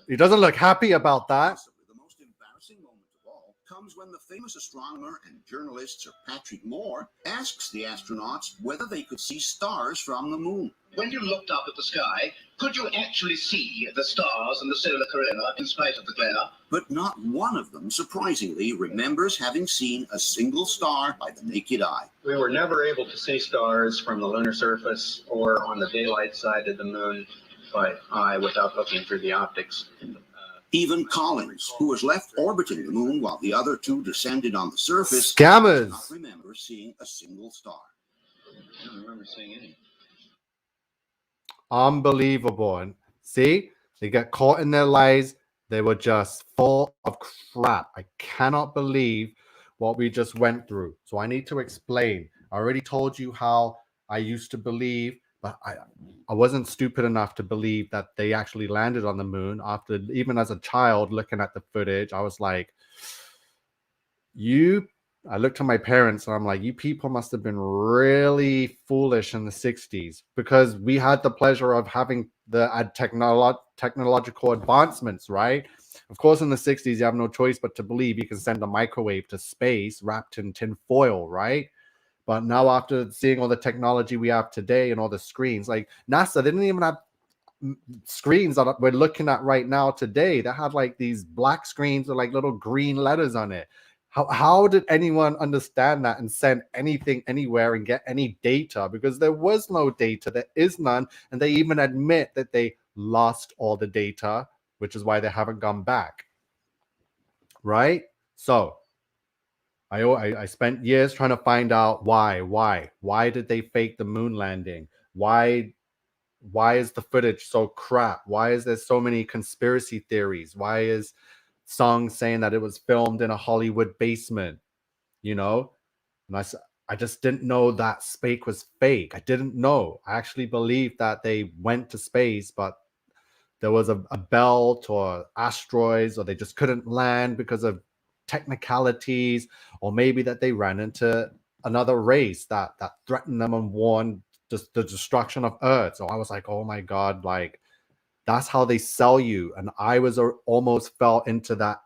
He doesn't look happy about that. The most embarrassing moment of all comes when the famous astronomer and journalist Sir Patrick Moore asks the astronauts whether they could see stars from the moon. When you looked up at the sky, could you actually see the stars and the solar corona in spite of the glare? But not one of them, surprisingly, remembers having seen a single star by the naked eye. We were never able to see stars from the lunar surface or on the daylight side of the moon by eye without looking through the optics. Even Collins, who was left orbiting the moon while the other two descended on the surface, Scammers. does not remember seeing a single star. I don't remember seeing any. Unbelievable. And see, they get caught in their lies. They were just full of crap. I cannot believe what we just went through. So I need to explain. I already told you how I used to believe, but I wasn't stupid enough to believe that they actually landed on the moon. After, even as a child, looking at the footage, I was like, I looked at my parents and I'm like, you people must have been really foolish in the 60s, because we had the pleasure of having the technological advancements, right? Of course, in the 60s, you have no choice but to believe you can send a microwave to space wrapped in tin foil, right? But now, after seeing all the technology we have today and all the screens, like NASA, they didn't even have screens that we're looking at right now today. They had like these black screens with like little green letters on it. How did anyone understand that and send anything anywhere and get any data? Because there was no data. There is none. And they even admit that they lost all the data, which is why they haven't gone back. Right? So I spent years trying to find out why did they fake the moon landing? Why is the footage so crap? Why is there so many conspiracy theories? Why is songs saying that it was filmed in a Hollywood basement? You know, and I just didn't know that space was fake. I didn't know. I actually believed that they went to space, but there was a belt or asteroids, or they just couldn't land because of technicalities, or maybe that they ran into another race that threatened them and warned the destruction of Earth. So I was like, oh my God, like that's how they sell you. And I was almost fell into that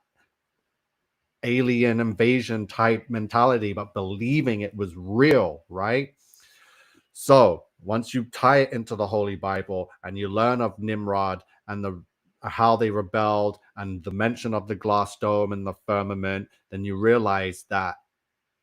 alien invasion type mentality, but believing it was real, right? So once you tie it into the Holy Bible and you learn of Nimrod and how they rebelled and the mention of the glass dome and the firmament, then you realize that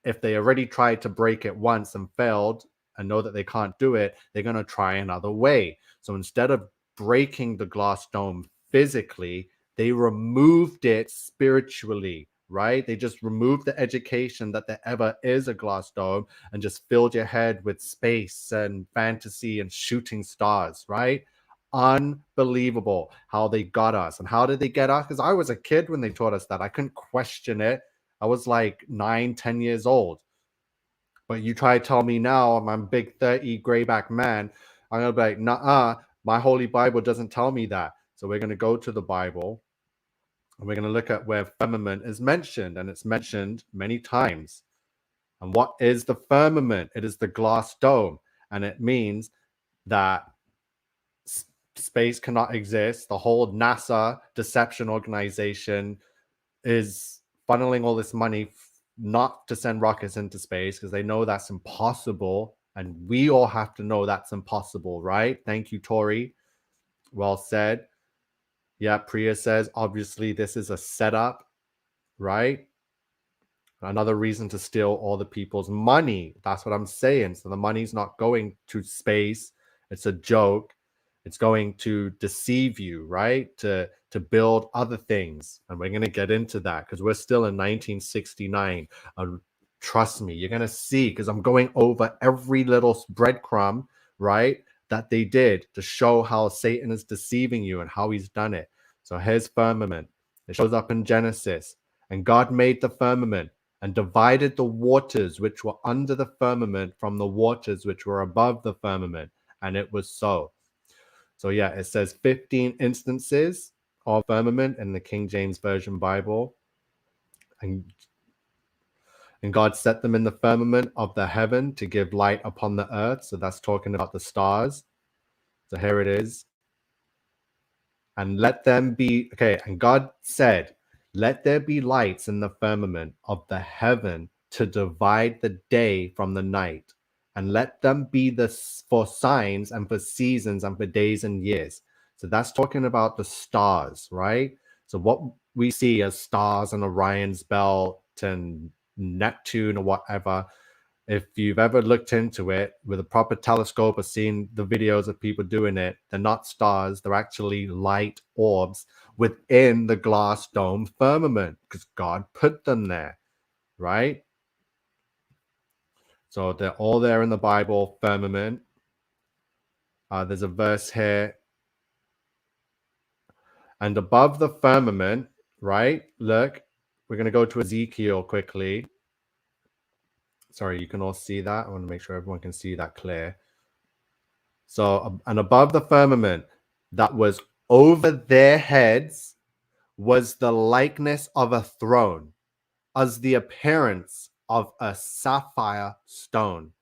if they already tried to break it once and failed and know that they can't do it, they're going to try another way. So instead of breaking the glass dome physically, they removed it spiritually, right? They just removed the education that there ever is a glass dome and just filled your head with space and fantasy and shooting stars, right? unbelievable how they got us. And how did they get us? Because I was a kid when they taught us that. I couldn't question it. I was like 9-10 years old. But you try to tell me now, I'm a big 30 grayback man, I'm going to be like, nah, my Holy Bible doesn't tell me that. So we're going to go to the Bible and we're going to look at where firmament is mentioned. And it's mentioned many times. And what is the firmament? It is the glass dome. And it means that space cannot exist. The whole NASA deception organization is funneling all this money not to send rockets into space because they know that's impossible. And we all have to know that's impossible, right? Thank you, Tori. Well said. Yeah, Priya says, obviously, this is a setup, right? Another reason to steal all the people's money. That's what I'm saying. So the money's not going to space. It's a joke. It's going to deceive you, right? To build other things. And we're going to get into that because we're still in 1969. Trust me, you're going to see, because I'm going over every little breadcrumb, right, that they did to show how Satan is deceiving you and how he's done it. So here's firmament. It shows up in Genesis. And God made the firmament and divided the waters which were under the firmament from the waters which were above the firmament. And it was so. So yeah, it says 15 instances of firmament in the King James Version Bible. And God set them in the firmament of the heaven to give light upon the earth. So that's talking about the stars. So here it is. And let them be, okay, and God said, let there be lights in the firmament of the heaven to divide the day from the night. And let them be for signs and for seasons and for days and years. So that's talking about the stars, right? So what we see as stars and Orion's belt and Neptune or whatever, if you've ever looked into it with a proper telescope or seen the videos of people doing it, they're not stars, they're actually light orbs within the glass dome firmament because God put them there, right? So they're all there in the Bible, firmament. There's a verse here. And above the firmament, right? Look, we're going to go to Ezekiel quickly. Sorry, you can all see that. I want to make sure everyone can see that clear. So, and above the firmament that was over their heads was the likeness of a throne, as the appearance of a sapphire stone.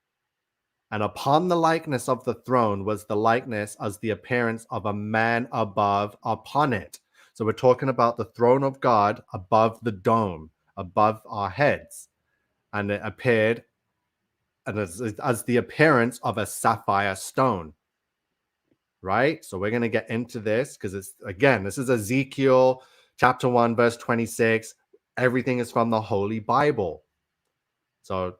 And upon the likeness of the throne was the likeness as the appearance of a man above upon it. So we're talking about the throne of God above the dome, above our heads. And it appeared as the appearance of a sapphire stone. Right? So we're going to get into this because it's, again, this is Ezekiel chapter 1, verse 26. Everything is from the Holy Bible. So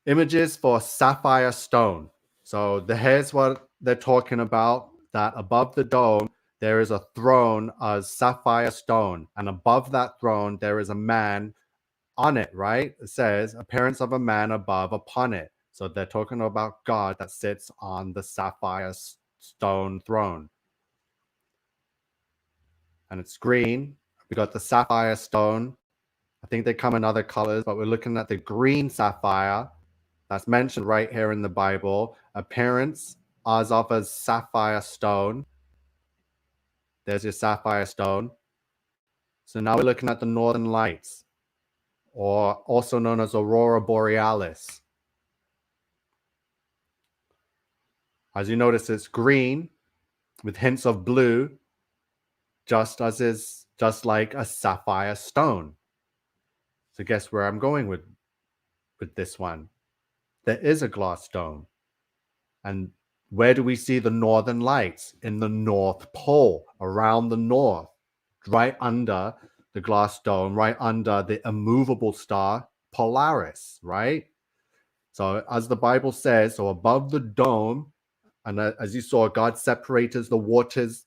images for sapphire stone. So here's what they're talking about, that above the dome, there is a throne of sapphire stone. And above that throne, there is a man on it, right? It says appearance of a man above upon it. So they're talking about God that sits on the sapphire stone throne. And it's green. We got the sapphire stone. I think they come in other colors, but we're looking at the green sapphire that's mentioned right here in the Bible. Appearance as of a sapphire stone. There's your sapphire stone. So now we're looking at the northern lights, or also known as Aurora Borealis. As you notice, it's green with hints of blue, just like a sapphire stone. So guess where I'm going with this one? There is a glass dome. And where do we see the northern lights? In the North Pole, around the north, right under the glass dome, right under the immovable star Polaris, right? So as the Bible says, so above the dome, and as you saw, God separated the waters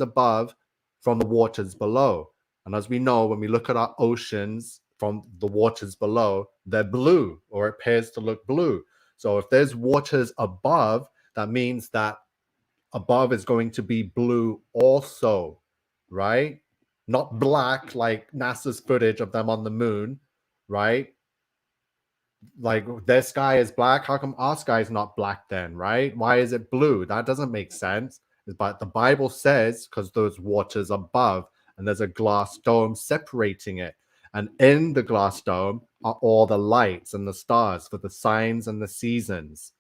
above from the waters below. And as we know, when we look at our oceans from the waters below, they're blue, or it appears to look blue. So if there's waters above, that means that above is going to be blue also, right? Not black like NASA's footage of them on the moon, right? Like their sky is black. How come our sky is not black then, right? Why is it blue? That doesn't make sense. But the Bible says because those waters above and there's a glass dome separating it. And in the glass dome are all the lights and the stars for the signs and the seasons.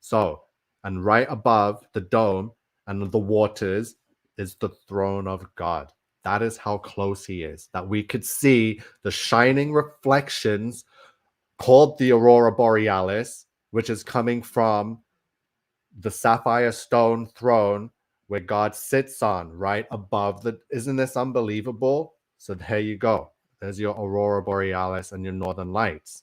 So, and right above the dome and the waters is the throne of God. That is how close he is, that we could see the shining reflections called the Aurora Borealis, which is coming from the sapphire stone throne where God sits on right above the. Isn't this unbelievable? So there you go. There's your Aurora Borealis and your Northern Lights.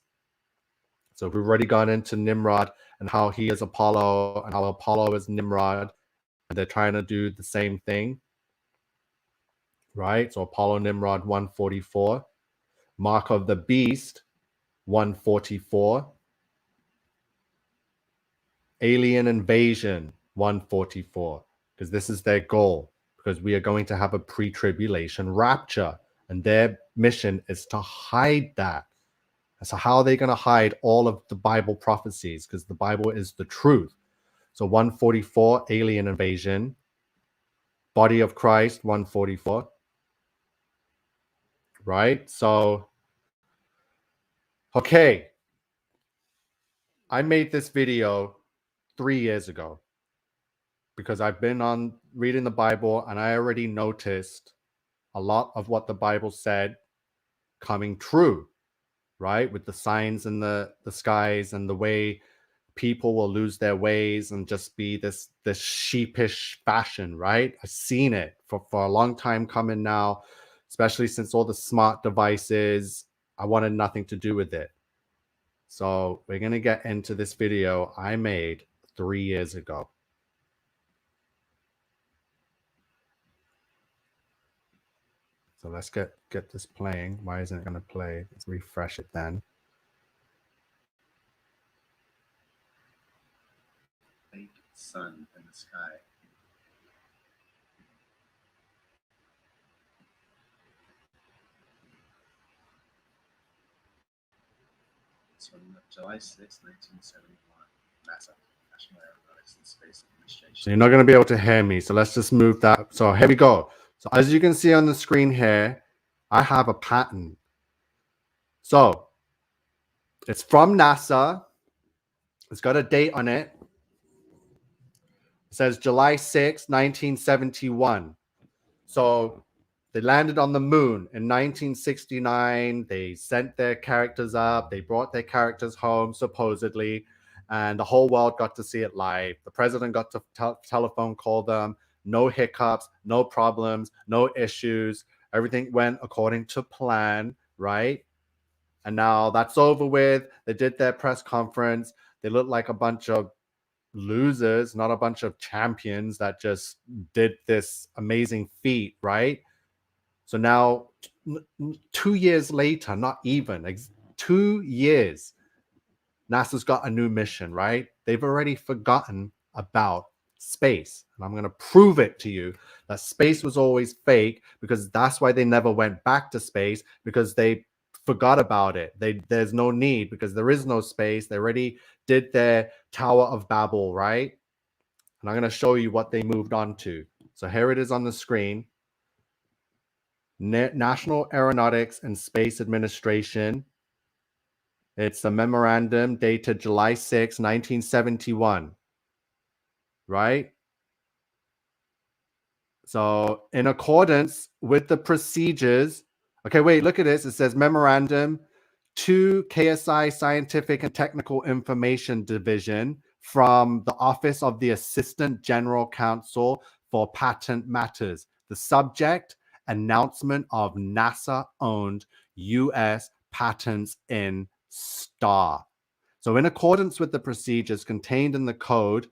So we've already gone into Nimrod and how he is Apollo and how Apollo is Nimrod. And they're trying to do the same thing. Right? So Apollo Nimrod 144. Mark of the Beast 144. Alien Invasion 144. Because this is their goal. Because we are going to have a pre-tribulation rapture. And their mission is to hide that. So how are they going to hide all of the Bible prophecies? Because the Bible is the truth. So 144, alien invasion. Body of Christ, 144. Right? So, okay. I made this video 3 years ago. Because I've been on reading the Bible and I already noticed a lot of what the Bible said coming true. Right? With the signs in the skies and the way people will lose their ways and just be this sheepish fashion, right? I've seen it for a long time coming now, especially since all the smart devices. I wanted nothing to do with it. So we're going to get into this video I made 3 years ago. So let's get this playing. Why isn't it going to play? Let's refresh it then. Sun in the sky. It's from July 6, 1971. NASA, National Aeronautics and Space Administration. So you're not going to be able to hear me. So let's just move that. So here we go. So as you can see on the screen here, I have a pattern. So it's from NASA. It's got a date on it. It says July 6, 1971. So they landed on the moon in 1969. They sent their characters up. They brought their characters home, supposedly. And the whole world got to see it live. The president got to telephone call them. No hiccups, no problems, no issues. Everything went according to plan, right? And now that's over with. They did their press conference. They look like a bunch of losers, not a bunch of champions that just did this amazing feat, right? So now 2 years later, not even 2 years, NASA's got a new mission, right? They've already forgotten about space. And I'm going to prove it to you that space was always fake, because that's why they never went back to space, because they forgot about it. There's no need, because there is no space. They already did their Tower of Babel, right? And I'm going to show you what they moved on to. So here it is on the screen. National Aeronautics and Space Administration. It's a memorandum dated July 6, 1971. Right? So in accordance with the procedures. Okay, wait, look at this. It says memorandum to KSI Scientific and Technical Information Division from the Office of the Assistant General Counsel for Patent Matters. The subject, announcement of NASA-owned U.S. patents in STAR. So in accordance with the procedures contained in the code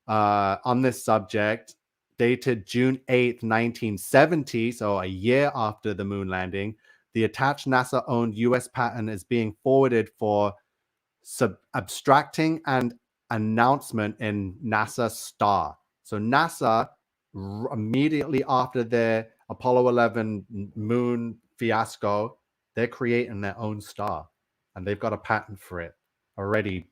on this subject, dated June 8th, 1970, so a year after the moon landing, the attached NASA-owned U.S. patent is being forwarded for abstracting and announcement in NASA star. So NASA, immediately after their Apollo 11 moon fiasco, they're creating their own star, and they've got a patent for it already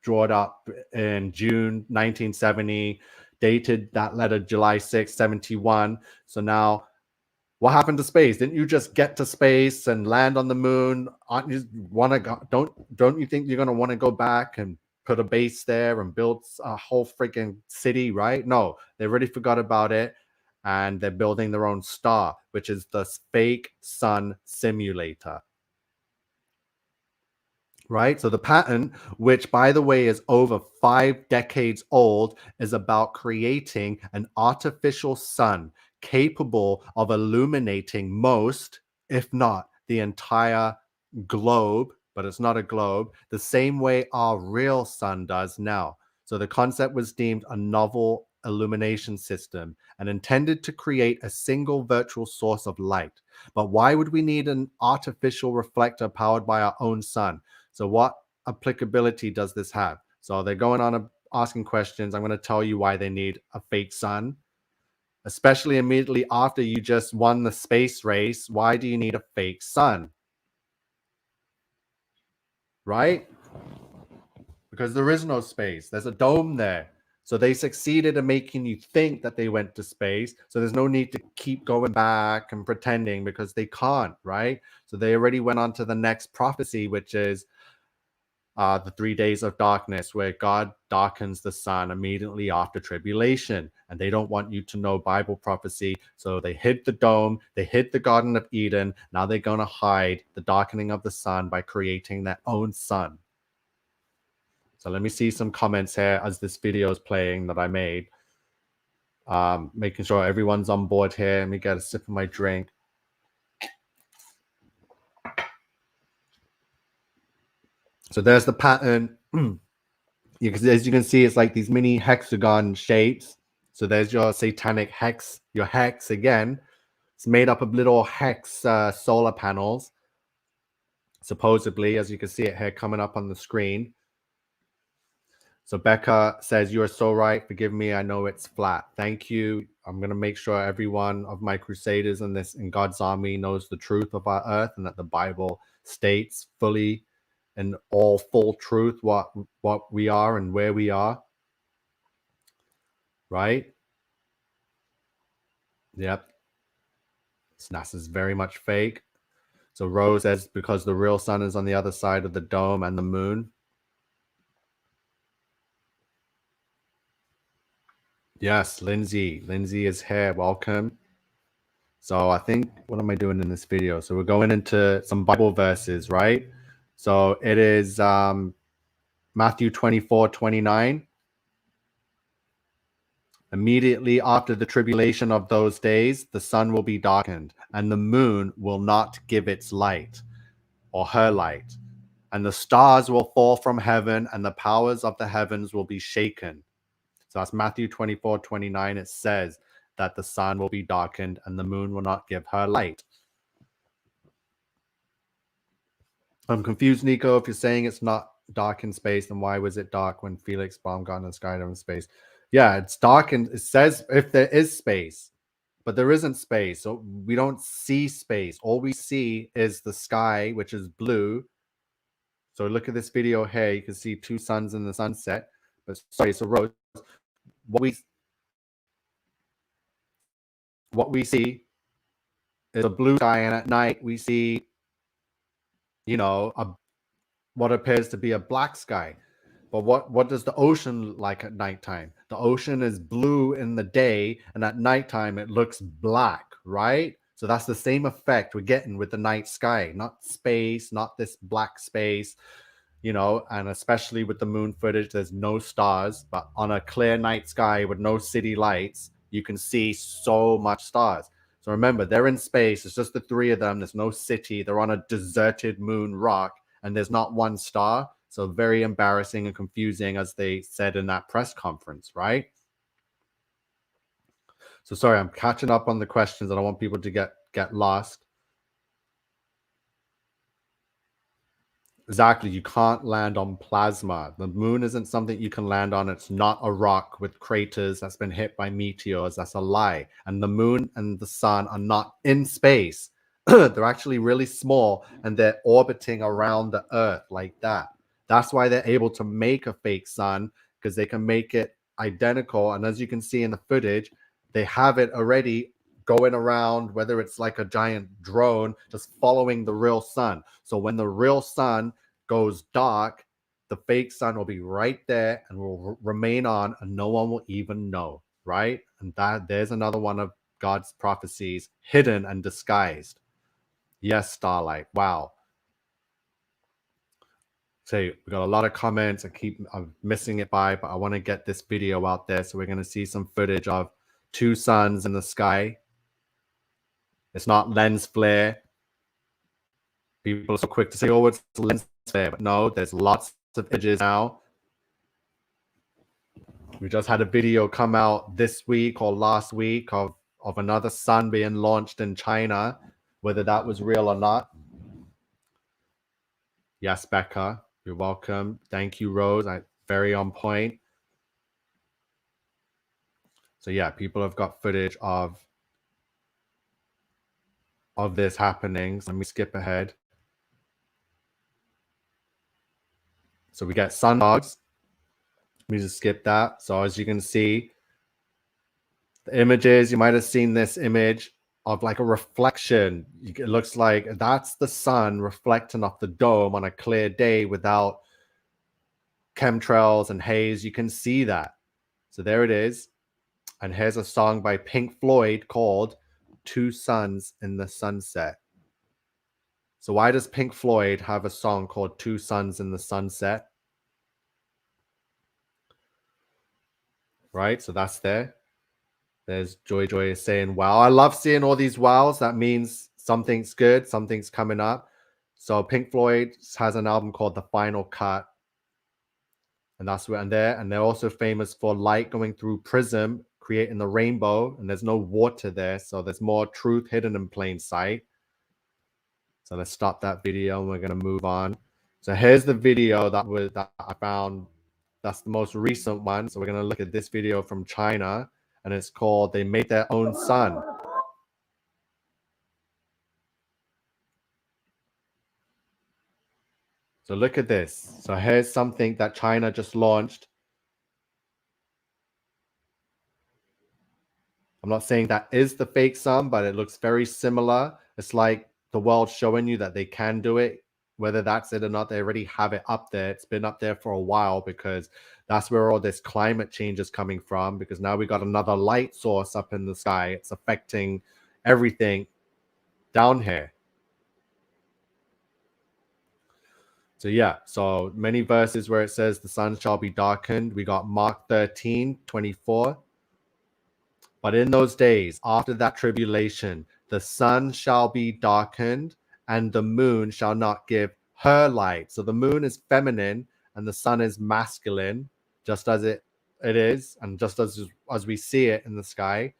drawn up in June 1970, dated that letter July 6, 71. So now, what happened to space? Didn't you just get to space and land on the moon? Aren't you want to go? Don't you think you're gonna want to go back and put a base there and build a whole freaking city, right? No, they already forgot about it, and they're building their own star, which is the fake sun simulator. Right? So the patent, which by the way is over 5 decades old, is about creating an artificial sun capable of illuminating most, if not the entire globe, but it's not a globe, the same way our real sun does now. So the concept was deemed a novel illumination system and intended to create a single virtual source of light. But why would we need an artificial reflector powered by our own sun? So what applicability does this have? So they're going on asking questions. I'm going to tell you why they need a fake sun, especially immediately after you just won the space race. Why do you need a fake sun? Right? Because there is no space. There's a dome there. So they succeeded in making you think that they went to space. So there's no need to keep going back and pretending, because they can't, right? So they already went on to the next prophecy, which is the 3 days of darkness, where God darkens the sun immediately after tribulation. And they don't want you to know Bible prophecy. So they hid the dome. They hid the Garden of Eden. Now they're going to hide the darkening of the sun by creating their own sun. So let me see some comments here as this video is playing that I made. Making sure everyone's on board here. Let me get a sip of my drink. So there's the pattern. As you can see, it's like these mini hexagon shapes. So there's your satanic hex, your hex again. It's made up of little hex solar panels, supposedly, as you can see it here coming up on the screen. So Becca says, you are so right. Forgive me. I know it's flat. Thank you. I'm going to make sure every one of my crusaders in God's army knows the truth of our earth, and that the Bible states fully and all full truth what we are and where we are. Right? Yep. NASA's very much fake. So Rose says, because the real sun is on the other side of the dome and the moon. Yes, Lindsay. Lindsay is here. Welcome. So I think, what am I doing in this video? So we're going into some Bible verses, right? So it is Matthew 24:29. Immediately after the tribulation of those days, the sun will be darkened, and the moon will not give its light, or her light. And the stars will fall from heaven, and the powers of the heavens will be shaken. So that's Matthew 24:29. It says that the sun will be darkened and the moon will not give her light. I'm confused, Nico. If you're saying it's not dark in space, then why was it dark when Felix Baumgartner skydove in space? Yeah, it's dark, and it says if there is space, but there isn't space. So we don't see space. All we see is the sky, which is blue. So look at this video here. You can see two suns in the sunset. But sorry, so Rose, what we see is a blue sky, and at night we see, you know, what appears to be a black sky. But what does the ocean like at nighttime? The ocean is blue in the day, and at nighttime it looks black, right? So that's the same effect we're getting with the night sky, not space, not this black space, you know, and especially with the moon footage, there's no stars, but on a clear night sky with no city lights, you can see so much stars. So remember, they're in space. It's just the three of them. There's no city. They're on a deserted moon rock, and there's not one star. So very embarrassing and confusing, as they said in that press conference, right? So sorry, I'm catching up on the questions. I don't want people to get lost. Exactly. You can't land on plasma. The moon isn't something you can land on. It's not a rock with craters that's been hit by meteors. That's a lie. And the moon and the sun are not in space. They're actually really small and they're orbiting around the earth like that. That's why they're able to make a fake sun, because they can make it identical. And as you can see in the footage, they have it already going around, whether it's like a giant drone just following the real sun. So when the real sun goes dark, the fake sun will be right there and will remain on, and no one will even know, right? And that there's another one of God's prophecies, hidden and disguised. Yes, Starlight. Wow. So we got a lot of comments. I'm missing it by, but I want to get this video out there. So we're going to see some footage of two suns in the sky. It's not lens flare. People are so quick to say, oh, it's lens flare. But no, there's lots of images now. We just had a video come out this week or last week of another sun being launched in China, whether that was real or not. Yes, Becca, you're welcome. Thank you, Rose. Very on point. So yeah, people have got footage of this happening. So let me skip ahead. So we get sun dogs. Let me just skip that. So as you can see, the images, you might have seen this image of like a reflection. It looks like that's the sun reflecting off the dome on a clear day without chemtrails and haze. You can see that. So there it is. And here's a song by Pink Floyd called Two Suns in the Sunset. So why does Pink Floyd have a song called Two Suns in the Sunset? Right, so that's there. There's Joy is saying, wow. I love seeing all these wows. That means something's good, something's coming up. So Pink Floyd has an album called The Final Cut. And that's where, and they're also famous for light going through prism, creating the rainbow, and there's no water there. So there's more truth hidden in plain sight. So let's stop that video and we're going to move on. So here's the video that I found. That's the most recent one. So we're going to look at this video from China, and it's called They Made Their Own Sun. So look at this. So here's something that China just launched. I'm not saying that is the fake sun, but it looks very similar. It's like the world showing you that they can do it. Whether that's it or not, they already have it up there. It's been up there for a while because that's where all this climate change is coming from, because now we got another light source up in the sky. It's affecting everything down here. So yeah, so many verses where it says the sun shall be darkened. We got Mark 13:24. But in those days, after that tribulation, the sun shall be darkened and the moon shall not give her light. So the moon is feminine and the sun is masculine, just as it is, and just as we see it in the sky.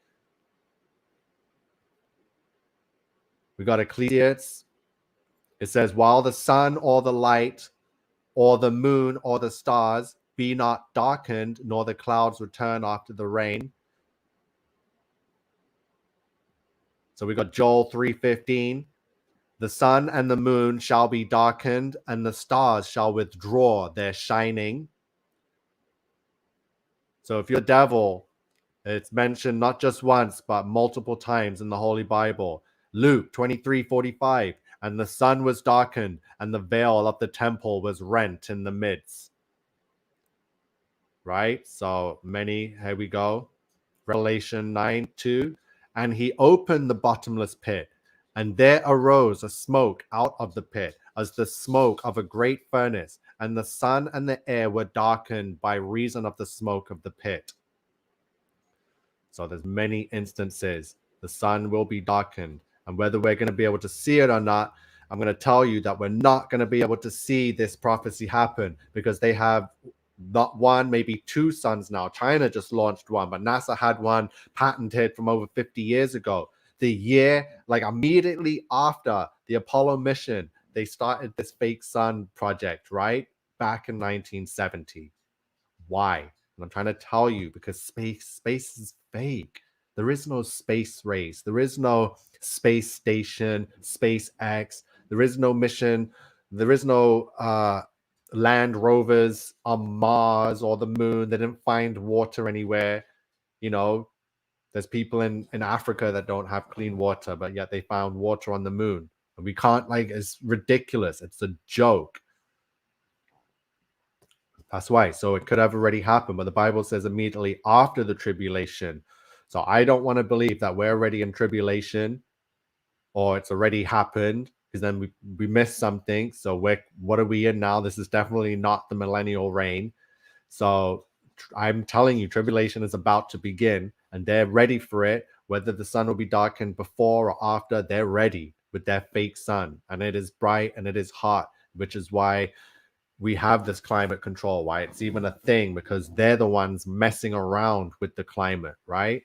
We got Ecclesiastes. It says, while the sun or the light or the moon or the stars be not darkened, nor the clouds return after the rain. So we got Joel 3:15. The sun and the moon shall be darkened, and the stars shall withdraw their shining. So if you're devil, it's mentioned not just once, but multiple times in the Holy Bible. Luke 23:45. And the sun was darkened, and the veil of the temple was rent in the midst. Right? So many, here we go. Revelation 9:2. And he opened the bottomless pit, and there arose a smoke out of the pit, as the smoke of a great furnace, and the sun and the air were darkened by reason of the smoke of the pit. So there's many instances the sun will be darkened, and whether we're going to be able to see it or not, I'm going to tell you that we're not going to be able to see this prophecy happen, because they have not one, maybe two suns now. China just launched one, but NASA had one patented from over 50 years ago. The year, like immediately after the Apollo mission, they started this fake sun project, right? Back in 1970. Why? And I'm trying to tell you, because space is fake. There is no space race. There is no space station, SpaceX. There is no mission. There is no land rovers on Mars or the moon. They didn't find water anywhere. You know, there's people in Africa that don't have clean water, but yet they found water on the moon. And we can't, like, it's ridiculous. It's a joke. That's why. So it could have already happened, but the Bible says immediately after the tribulation. So I don't want to believe that we're already in tribulation or it's already happened, because then we missed something. So what are we in now? This is definitely not the millennial reign. So I'm telling you, tribulation is about to begin, and they're ready for it. Whether the sun will be darkened before or after, they're ready with their fake sun. And it is bright and it is hot, which is why we have this climate control, why it's even a thing, because they're the ones messing around with the climate, right?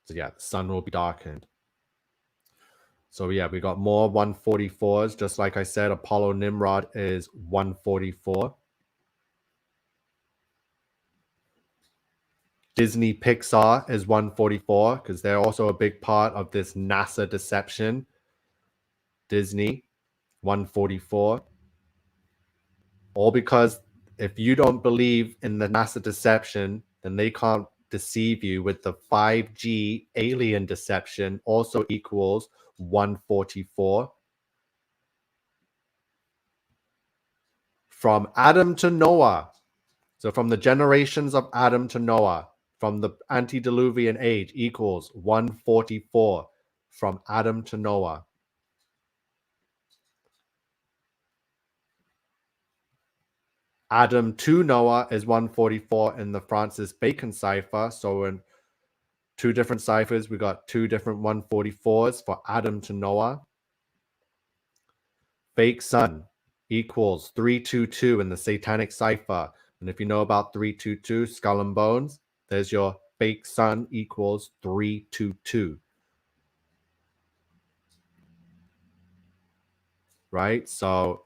So yeah, the sun will be darkened. So yeah, we got more 144s. Just like I said, Apollo Nimrod is 144. Disney Pixar is 144, because they're also a big part of this NASA deception. Disney, 144. All because if you don't believe in the NASA deception, then they can't deceive you with the 5G alien deception, also equals 144. From Adam to Noah. So from the generations of Adam to Noah, from the antediluvian age, equals 144 from Adam to Noah. Adam to Noah is 144 in the Francis Bacon cipher. So in two different ciphers, we got two different 144s for Adam to Noah. Fake sun equals 322 in the Satanic cipher. And if you know about 322, skull and bones, there's your fake sun equals 322. Right? So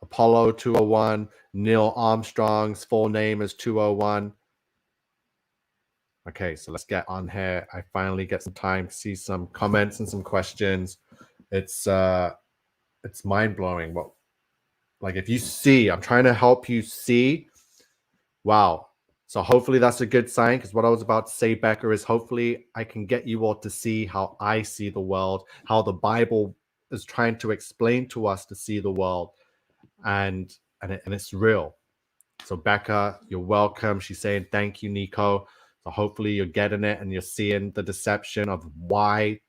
Apollo 201, Neil Armstrong's full name is 201. Okay, so let's get on here. I finally get some time to see some comments and some questions. It's mind-blowing. Well, like, if you see, I'm trying to help you see. Wow. So hopefully that's a good sign, because what I was about to say, Becca, is hopefully I can get you all to see how I see the world, how the Bible is trying to explain to us to see the world, and it's real. So Becca, you're welcome. She's saying thank you, Nico. So hopefully you're getting it and you're seeing the deception of why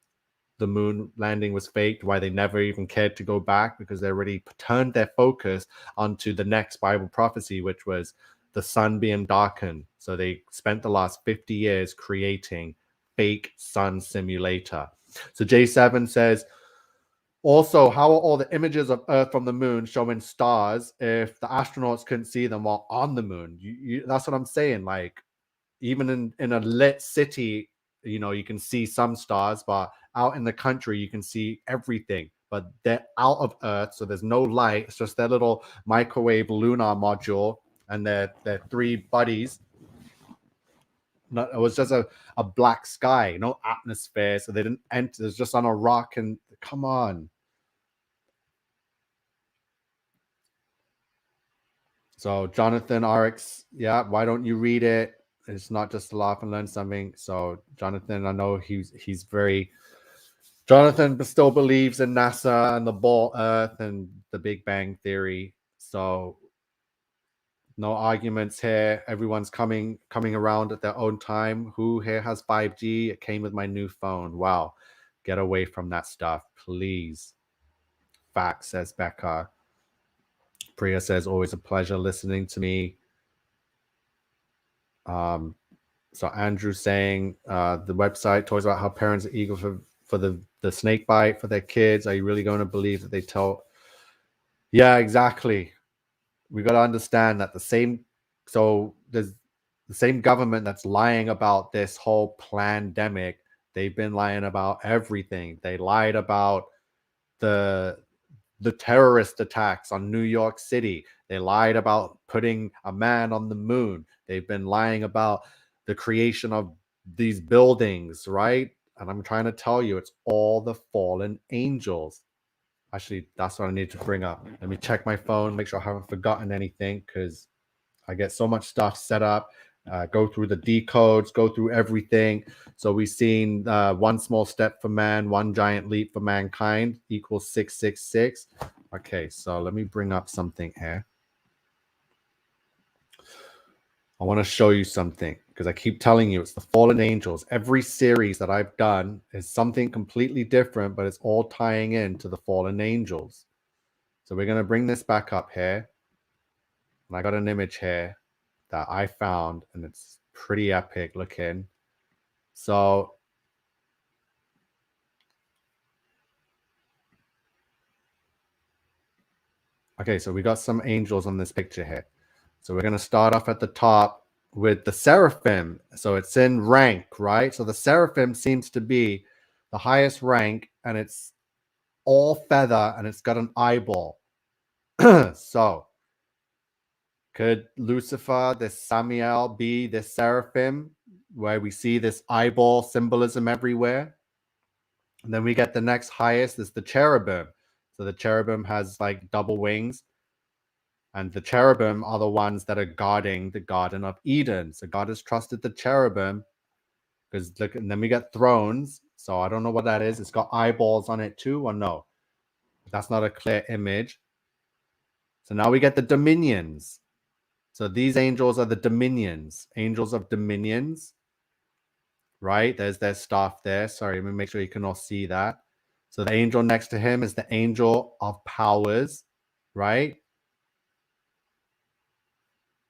the moon landing was faked, why they never even cared to go back, because they already turned their focus onto the next Bible prophecy, which was the sun being darkened. So they spent the last 50 years creating fake sun simulator. So J7 says, also, how are all the images of Earth from the moon showing stars if the astronauts couldn't see them while on the moon? That's what I'm saying. Like, even in a lit city, you know, you can see some stars, but out in the country, you can see everything. But they're out of Earth, so there's no light. It's just their little microwave lunar module and their three buddies. It was just a black sky, no atmosphere, so they didn't enter. It's just on a rock, and come on. So Jonathan RX, yeah, why don't you read it? It's not just to laugh and learn something. So Jonathan, I know he's very, Jonathan still believes in NASA and the ball Earth and the Big Bang Theory. So no arguments here. Everyone's coming around at their own time. Who here has 5G? It came with my new phone. Wow. Get away from that stuff, please. Fact, says Becca. Priya says, always a pleasure listening to me. So Andrew saying, the website talks about how parents are eager for the snake bite for their kids. Are you really going to believe that they tell? Yeah, exactly. We got to understand that there's the same government that's lying about this whole pandemic. They've been lying about everything. They lied about the terrorist attacks on New York City. They lied about putting a man on the moon. They've been lying about the creation of these buildings, right? And I'm trying to tell you, it's all the fallen angels. Actually, that's what I need to bring up. Let me check my phone, make sure I haven't forgotten anything, because I get so much stuff set up. Go through the decodes, go through everything. So we've seen one small step for man, one giant leap for mankind equals 666. Okay, so let me bring up something here. I want to show you something because I keep telling you it's the fallen angels. Every series that I've done is something completely different, but it's all tying into the fallen angels. So we're going to bring this back up here. And I got an image here that I found, and it's pretty epic looking. So okay, so we got some angels on this picture here. So we're going to start off at the top with the seraphim. So it's in rank, right? So the seraphim seems to be the highest rank, and it's all feather, and it's got an eyeball. So could Lucifer, this Samael, be this seraphim where we see this eyeball symbolism everywhere? And then we get the next highest is the cherubim. So the cherubim has like double wings. And the cherubim are the ones that are guarding the Garden of Eden. So God has trusted the cherubim. Because look, and then we get thrones. So I don't know what that is. It's got eyeballs on it too, or no? That's not a clear image. So now we get the dominions. So these angels are the dominions. Angels of dominions. Right? There's their staff there. Sorry, let me make sure you can all see that. So the angel next to him is the angel of powers. Right?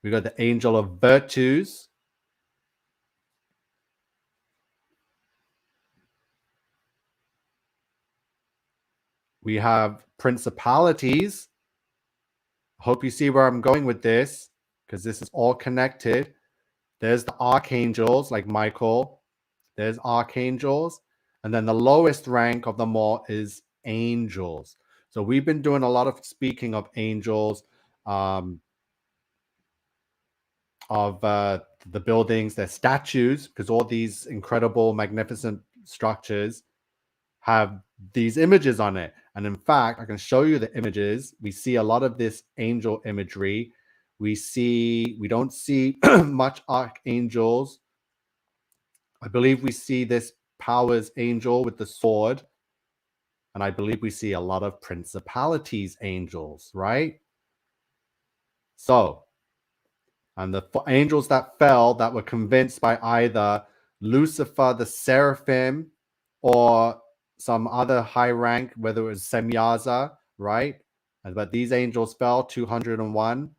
We got the angel of virtues. We have principalities. Hope you see where I'm going with this, because this is all connected. There's the archangels like Michael. There's archangels. And then the lowest rank of them all is angels. So we've been doing a lot of speaking of angels, of the buildings, their statues, because all these incredible, magnificent structures have these images on it. And in fact, I can show you the images. We see a lot of this angel imagery. We don't see much archangels. I believe we see this powers angel with the sword. And I believe we see a lot of principalities angels, right? So, and the angels that fell that were convinced by either Lucifer, the seraphim, or some other high rank, whether it was Semyaza, right? But these angels fell, 201.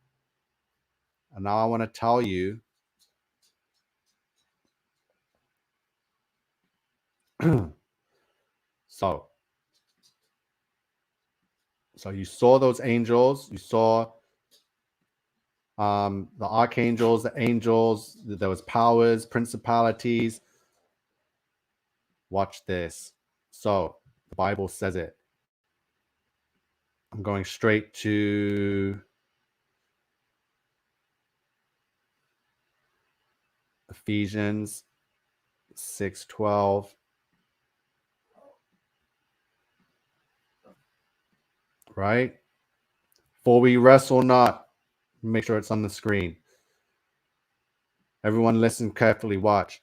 And now I want to tell you so you saw those angels, you saw the archangels, the angels, there was powers, principalities. Watch this. So the Bible says it. I'm going straight to Ephesians 6:12. Right? For we wrestle not. Make sure it's on the screen. Everyone listen carefully. Watch.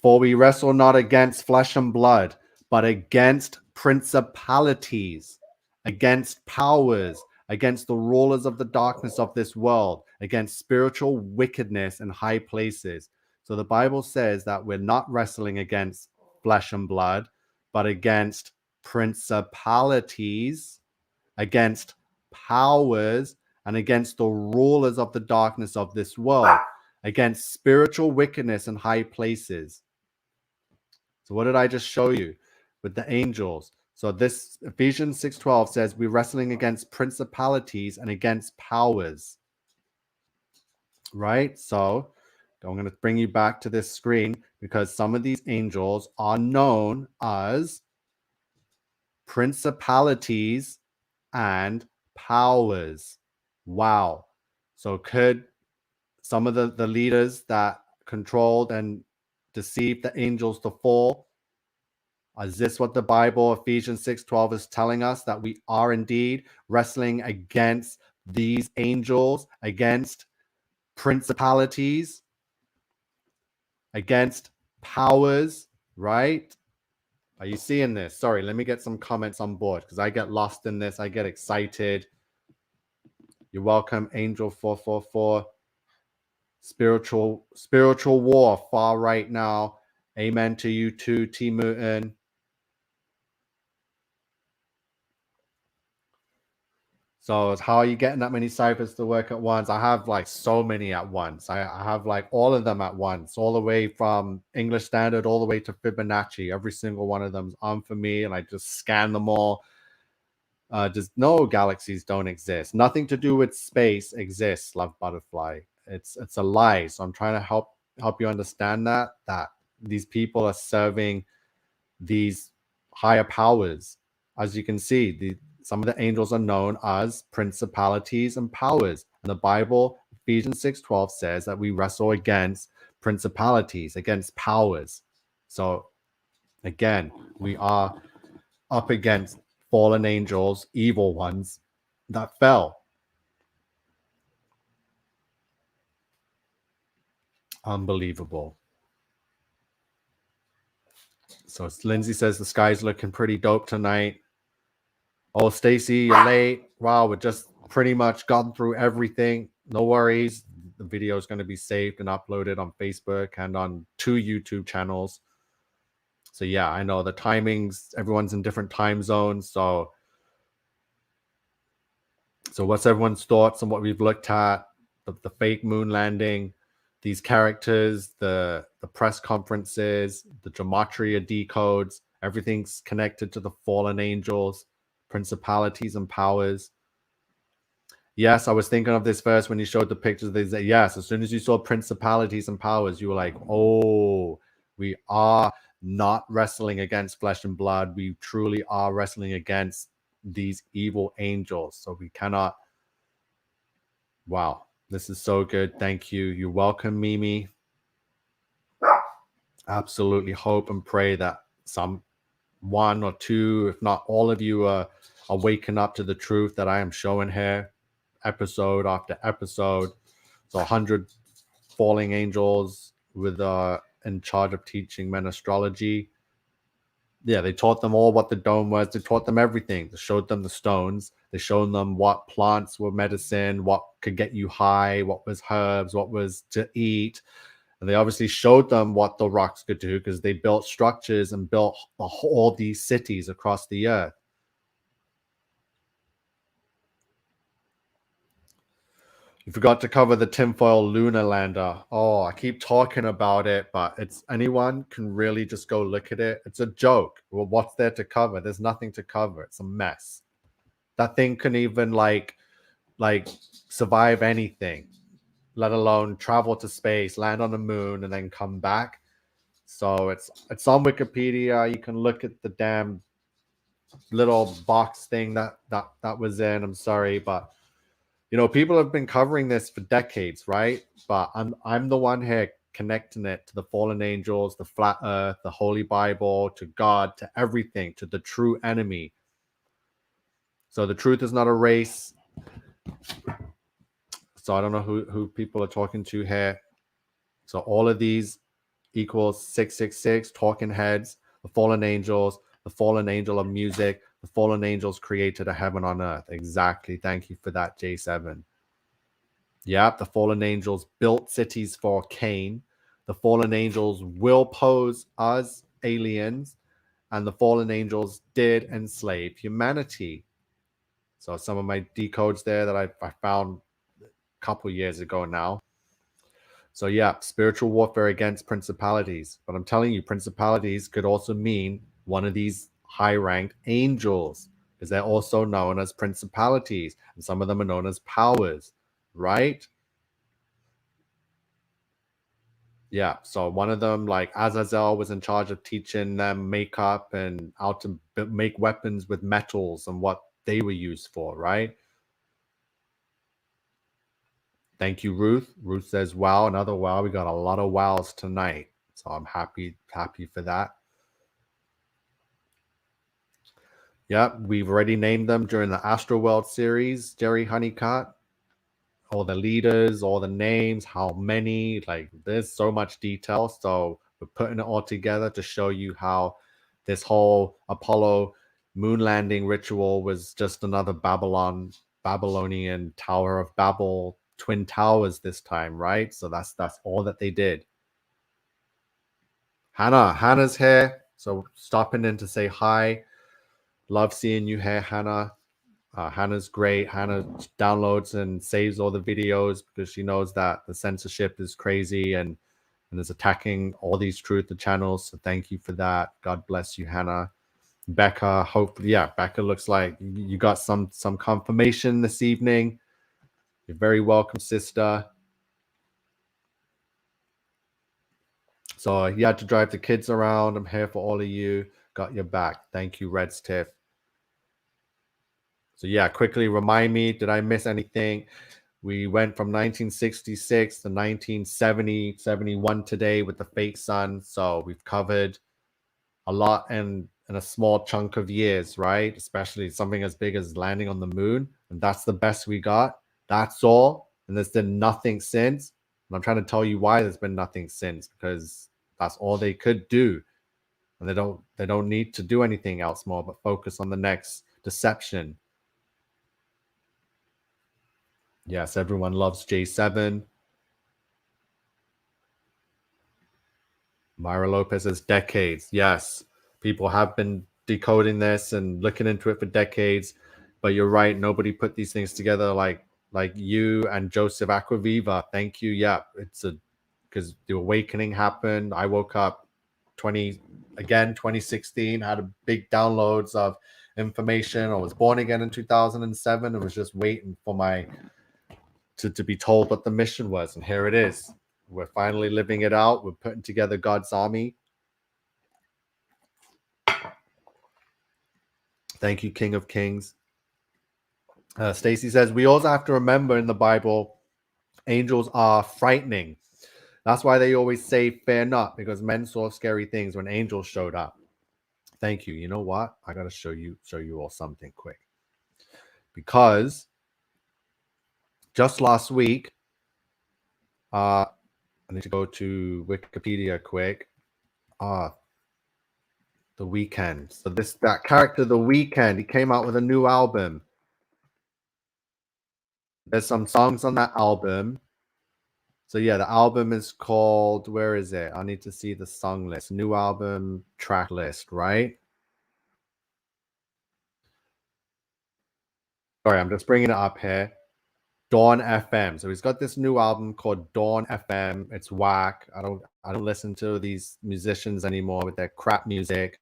For we wrestle not against flesh and blood, but against principalities, against powers, against the rulers of the darkness of this world, against spiritual wickedness in high places. So the Bible says that we're not wrestling against flesh and blood, but against principalities, against powers, and against the rulers of the darkness of this world, against spiritual wickedness in high places. So what did I just show you with the angels? So this Ephesians 6:12 says we're wrestling against principalities and against powers. Right? So I'm going to bring you back to this screen because some of these angels are known as principalities and powers. Wow. So could some of the leaders that controlled and deceived the angels to fall, is this what the Bible, Ephesians 6:12, is telling us, that we are indeed wrestling against these angels, against principalities, against powers, right? Are you seeing this? Sorry, let me get some comments on board because I get lost in this. I get excited. You're welcome, Angel 444. Spiritual war, far right now. Amen to you too, T. Mooten. So how are you getting that many ciphers to work at once? I have like so many at once. I have like all of them at once, all the way from English Standard all the way to Fibonacci. Every single one of them is on for me, and I just scan them all. Just no, galaxies don't exist. Nothing to do with space exists, Love Butterfly. It's a lie. So I'm trying to help you understand that these people are serving these higher powers. As you can see, some of the angels are known as principalities and powers. And the Bible, Ephesians 6:12, says that we wrestle against principalities, against powers. So again, we are up against fallen angels, evil ones that fell. Unbelievable. So Lindsay says the sky's looking pretty dope tonight. Oh, Stacy, you're late. Wow, we're just pretty much gotten through everything. No worries. The video is going to be saved and uploaded on Facebook and on 2 YouTube channels. So yeah, I know the timings, everyone's in different time zones. So what's everyone's thoughts on what we've looked at? The fake moon landing, these characters, the press conferences, the gematria decodes, everything's connected to the fallen angels, principalities and powers. Yes, I was thinking of this verse when you showed the pictures. They said, yes, as soon as you saw principalities and powers, you were like, oh, we are not wrestling against flesh and blood. We truly are wrestling against these evil angels. So we cannot. Wow, this is so good. Thank you. You're welcome, Mimi. Absolutely hope and pray that some one or two, if not all of you, are waking up to the truth that I am showing here, episode after episode. So 100 falling angels with in charge of teaching men astrology. Yeah, they taught them all what the dome was. They taught them everything. They showed them the stones. They showed them what plants were medicine, what could get you high, what was herbs, what was to eat. And they obviously showed them what the rocks could do because they built structures and built all these cities across the earth. You forgot to cover the tinfoil lunar lander. Oh, I keep talking about it, but anyone can really just go look at it. It's a joke. Well, what's there to cover? There's nothing to cover. It's a mess. That thing can even like survive anything, let alone travel to space, land on the moon, and then come back. So it's on Wikipedia. You can look at the damn little box thing that was in. I'm sorry, but you know, people have been covering this for decades, right? But I'm the one here connecting it to the fallen angels, the flat earth, the Holy Bible, to God, to everything, to the true enemy. So the truth is not a race. So I don't know who people are talking to here. So all of these equals 666, talking heads, the fallen angels, the fallen angel of music, the fallen angels created a heaven on earth. Exactly. Thank you for that, J7. Yep, the fallen angels built cities for Cain. The fallen angels will pose as aliens, and the fallen angels did enslave humanity. So some of my decodes there that I found a couple years ago now. So yeah, spiritual warfare against principalities. But I'm telling you, principalities could also mean one of these high-ranked angels, because they're also known as principalities, and some of them are known as powers, right? Yeah, so one of them, like Azazel, was in charge of teaching them makeup and how to make weapons with metals and what they were used for, right? Thank you, Ruth. Ruth says, wow, another wow. We got a lot of wows tonight. So I'm happy for that. Yep, we've already named them during the Astroworld series, Jerry Honeycutt. All the leaders, all the names, how many, like there's so much detail. So we're putting it all together to show you how this whole Apollo moon landing ritual was just another Babylonian Tower of Babel, twin towers this time, right? So that's all that they did. Hannah's here, so stopping in to say hi. Love seeing you here, Hannah. Hannah's great. Hannah downloads and saves all the videos because she knows that the censorship is crazy and is attacking all these truth channels. So thank you for that. God bless you, Hannah. Becca, hopefully, yeah, Becca looks like you got some confirmation this evening. You're very welcome, sister. So you had to drive the kids around. I'm here for all of you. Got your back. Thank you, Red Stiff. So yeah, quickly remind me, did I miss anything? We went from 1966 to 1970, 71 today with the fake sun. So we've covered a lot in a small chunk of years, right? Especially something as big as landing on the moon. And that's the best we got. That's all. And there's been nothing since. And I'm trying to tell you why there's been nothing since, because that's all they could do. And they don't need to do anything else more, but focus on the next deception. Yes, everyone loves J7. Myra Lopez says decades. Yes, people have been decoding this and looking into it for decades. But you're right. Nobody put these things together like you and Joseph Aquaviva. Thank you. Yeah, it's because the awakening happened. I woke up 2016, had a big downloads of information. I was born again in 2007 and was just waiting for to be told what the mission was. And here it is. We're finally living it out. We're putting together God's army. Thank you, King of Kings. Stacy says, we also have to remember in the Bible, angels are frightening. That's why they always say, fear not, because men saw scary things when angels showed up. Thank you. You know what? I got to show you all something quick. Because just last week, I need to go to Wikipedia quick. The Weeknd. So that character, The Weeknd, he came out with a new album. There's some songs on that album. So yeah, the album is called, where is it? I need to see the song list. New album track list, right? Sorry, I'm just bringing it up here. Dawn FM. So he's got this new album called Dawn FM. It's whack. I don't listen to these musicians anymore with their crap music.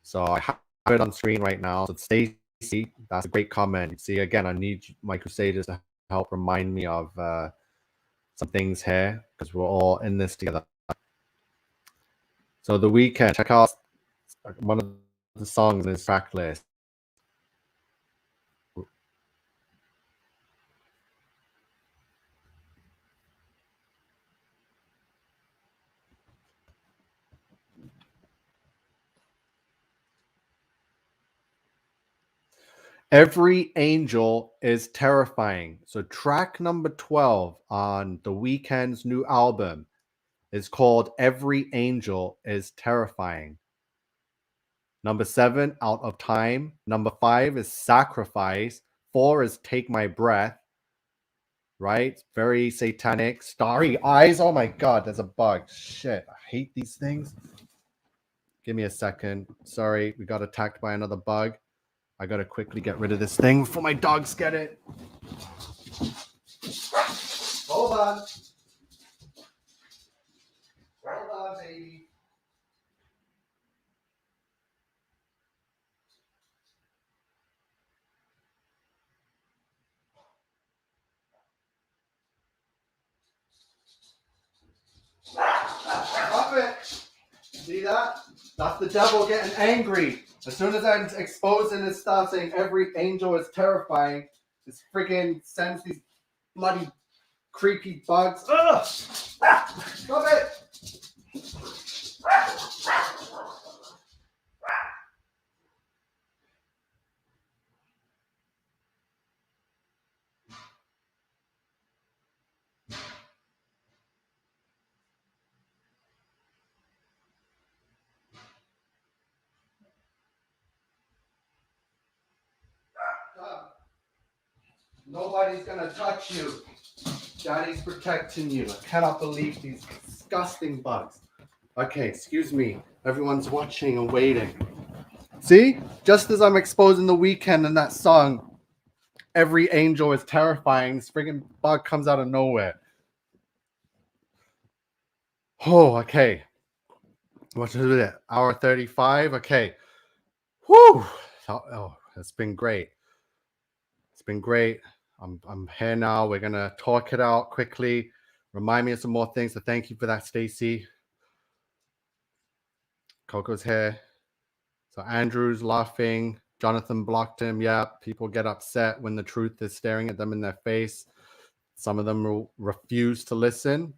So I have it on screen right now. So Stacy, that's a great comment. See, again, I need my Crusaders to help remind me of some things here because we're all in this together. So The Weeknd, check out one of the songs in his track list. Every angel is terrifying. So track number 12 on The Weeknd's new album is called Every Angel is Terrifying. Number 7, Out of Time. Number 5 is Sacrifice. 4 is Take My Breath. Right? Very satanic. Starry Eyes. Oh my God, there's a bug. Shit, I hate these things. Give me a second. Sorry, we got attacked by another bug. I gotta quickly get rid of this thing before my dogs get it. Hold on. Hold on, baby. See that? That's the devil getting angry. As soon as I'm exposing and start saying every angel is terrifying, this friggin' sends these bloody creepy bugs. Ugh! Stop it! Nobody's gonna touch you. Daddy's protecting you. I cannot believe these disgusting bugs. Okay, excuse me. Everyone's watching and waiting. See? Just as I'm exposing the weekend in that song, every angel is terrifying. This friggin' bug comes out of nowhere. Oh, okay. What is it? Hour 35? Okay. Whew. Oh, it's been great. It's been great. I'm here now. We're gonna talk it out quickly. Remind me of some more things. So thank you for that, Stacy. Coco's here. So Andrew's laughing. Jonathan blocked him. Yeah, people get upset when the truth is staring at them in their face. Some of them will refuse to listen.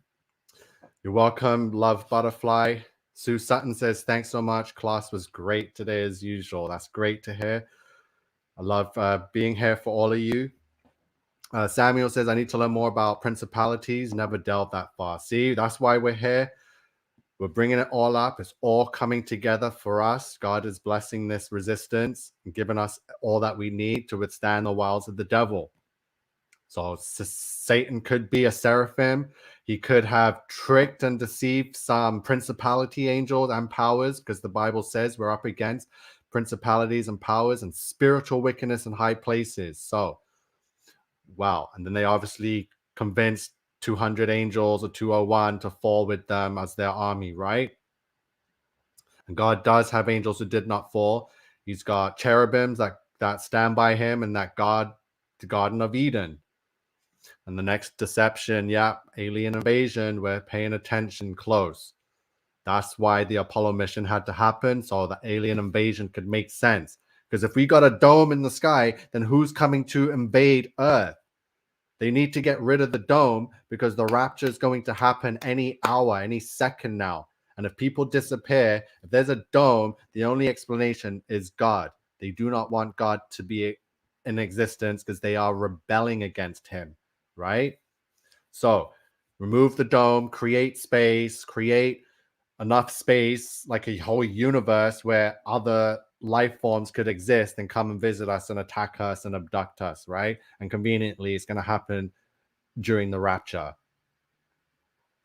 You're welcome. Love Butterfly. Sue Sutton says, thanks so much. Class was great today as usual. That's great to hear. I love being here for all of you. Samuel says, I need to learn more about principalities. Never delved that far. See, that's why we're here. We're bringing it all up. It's all coming together for us. God is blessing this resistance and giving us all that we need to withstand the wiles of the devil. So Satan could be a seraphim. He could have tricked and deceived some principality angels and powers, because the Bible says we're up against principalities and powers and spiritual wickedness in high places. So, wow. And then they obviously convinced 200 angels or 201 to fall with them as their army, right? And God does have angels who did not fall. He's got cherubims that stand by him, and that God, the Garden of Eden. And the next deception, yeah, alien invasion, we're paying attention close. That's why the Apollo mission had to happen, so the alien invasion could make sense. Because if we got a dome in the sky, then who's coming to invade Earth? They need to get rid of the dome, because the rapture is going to happen any hour, any second now. And if people disappear, if there's a dome, the only explanation is God. They do not want God to be in existence because they are rebelling against him, right? So remove the dome, create space, create enough space, like a whole universe where other life forms could exist and come and visit us and attack us and abduct us, right? And conveniently, it's going to happen during the rapture.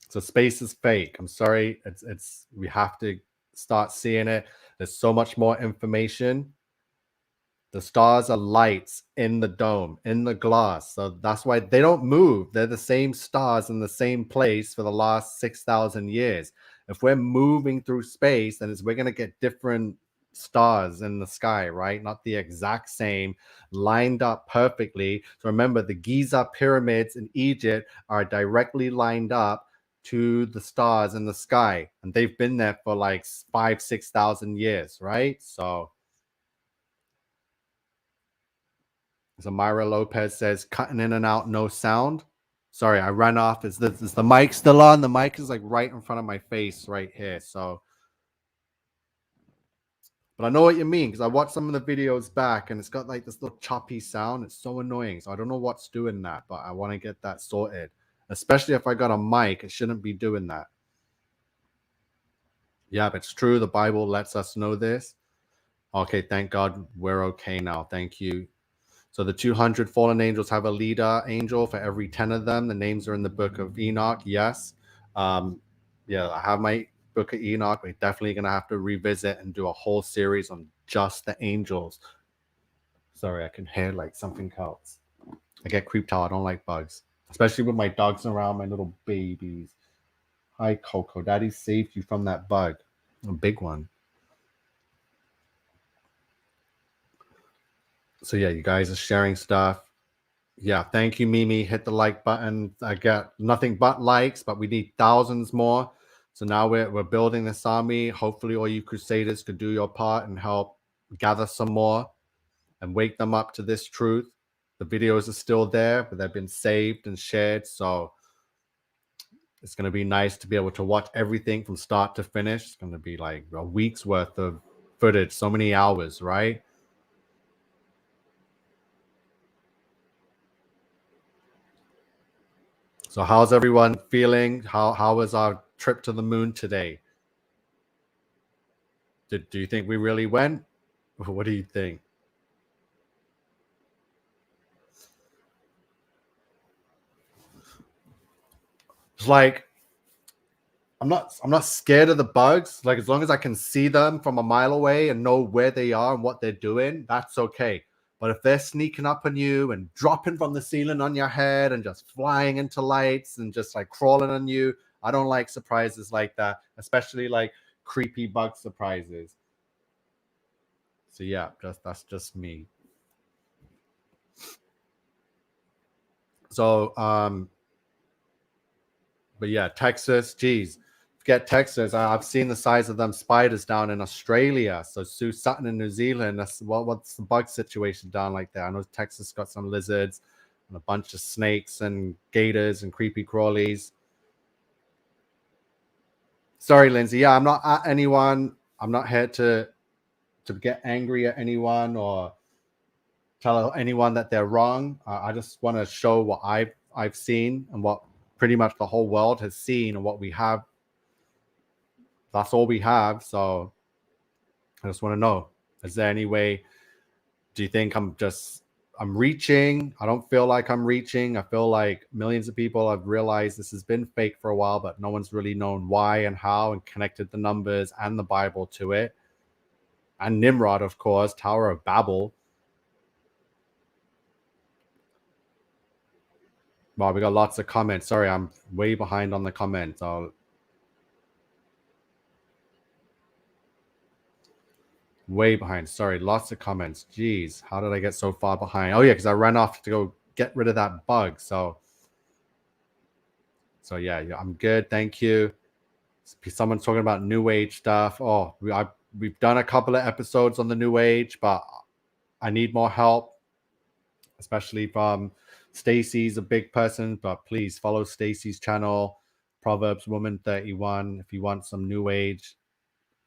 So space is fake. I'm sorry. It's we have to start seeing it. There's so much more information. The stars are lights in the dome, in the glass. So that's why they don't move. They're the same stars in the same place for the last 6,000 years. If we're moving through space, then we're going to get different stars in the sky, right? Not the exact same, lined up perfectly. So remember, the Giza pyramids in Egypt are directly lined up to the stars in the sky. And they've been there for like 5,000-6,000 years, right? So Myra Lopez says, cutting in and out, no sound. Sorry, I ran off. Is the mic still on? The mic is like right in front of my face right here. So, but I know what you mean, because I watched some of the videos back and it's got like this little choppy sound. It's so annoying. So I don't know what's doing that, but I want to get that sorted. Especially if I got a mic, it shouldn't be doing that. Yeah, but it's true. The Bible lets us know this. Okay, thank God we're okay now. Thank you. So the 200 fallen angels have a leader angel for every 10 of them. The names are in the book of Enoch. Yes. Yeah, I have my book of Enoch. We're definitely going to have to revisit and do a whole series on just the angels. Sorry, I can hear like something else. I get creeped out. I don't like bugs, especially with my dogs around, my little babies. Hi, Coco. Daddy saved you from that bug. A big one. So yeah, you guys are sharing stuff. Yeah, thank you, Mimi. Hit the like button. I got nothing but likes, but we need thousands more. So now we're building this army. Hopefully all you crusaders could do your part and help gather some more and wake them up to this truth. The videos are still there, but they've been saved and shared. So it's going to be nice to be able to watch everything from start to finish. It's going to be like a week's worth of footage, so many hours, right? So how's everyone feeling? How was our trip to the moon today? Do you think we really went? What do you think? It's like I'm not scared of the bugs. Like as long as I can see them from a mile away and know where they are and what they're doing, that's okay. But if they're sneaking up on you and dropping from the ceiling on your head and just flying into lights and just like crawling on you, I don't like surprises like that, especially like creepy bug surprises. So yeah, that's just me. So but yeah, Texas, geez. Forget Texas. I've seen the size of them spiders down in Australia. So Sue Sutton in New Zealand. That's what's the bug situation down like that? I know Texas got some lizards and a bunch of snakes and gators and creepy crawlies. Sorry, Lindsay. Yeah, I'm not at anyone. I'm not here to get angry at anyone or tell anyone that they're wrong. I just want to show what I've seen and what pretty much the whole world has seen and what we have. That's all we have. So I just want to know, is there any way, do you think I'm reaching? I don't feel like I'm reaching. I feel like millions of people have realized this has been fake for a while, but no one's really known why and how and connected the numbers and the Bible to it. And Nimrod, of course, Tower of Babel. Wow, we got lots of comments. Sorry, I'm way behind on the comments. Way behind. Sorry, lots of comments. Jeez, how did I get so far behind? Oh yeah, because I ran off to go get rid of that bug. So yeah, I'm good. Thank you. Someone's talking about New Age stuff. Oh, we've done a couple of episodes on the New Age, but I need more help, especially from Stacy's a big person. But please follow Stacy's channel, Proverbs Woman 31, if you want some New Age.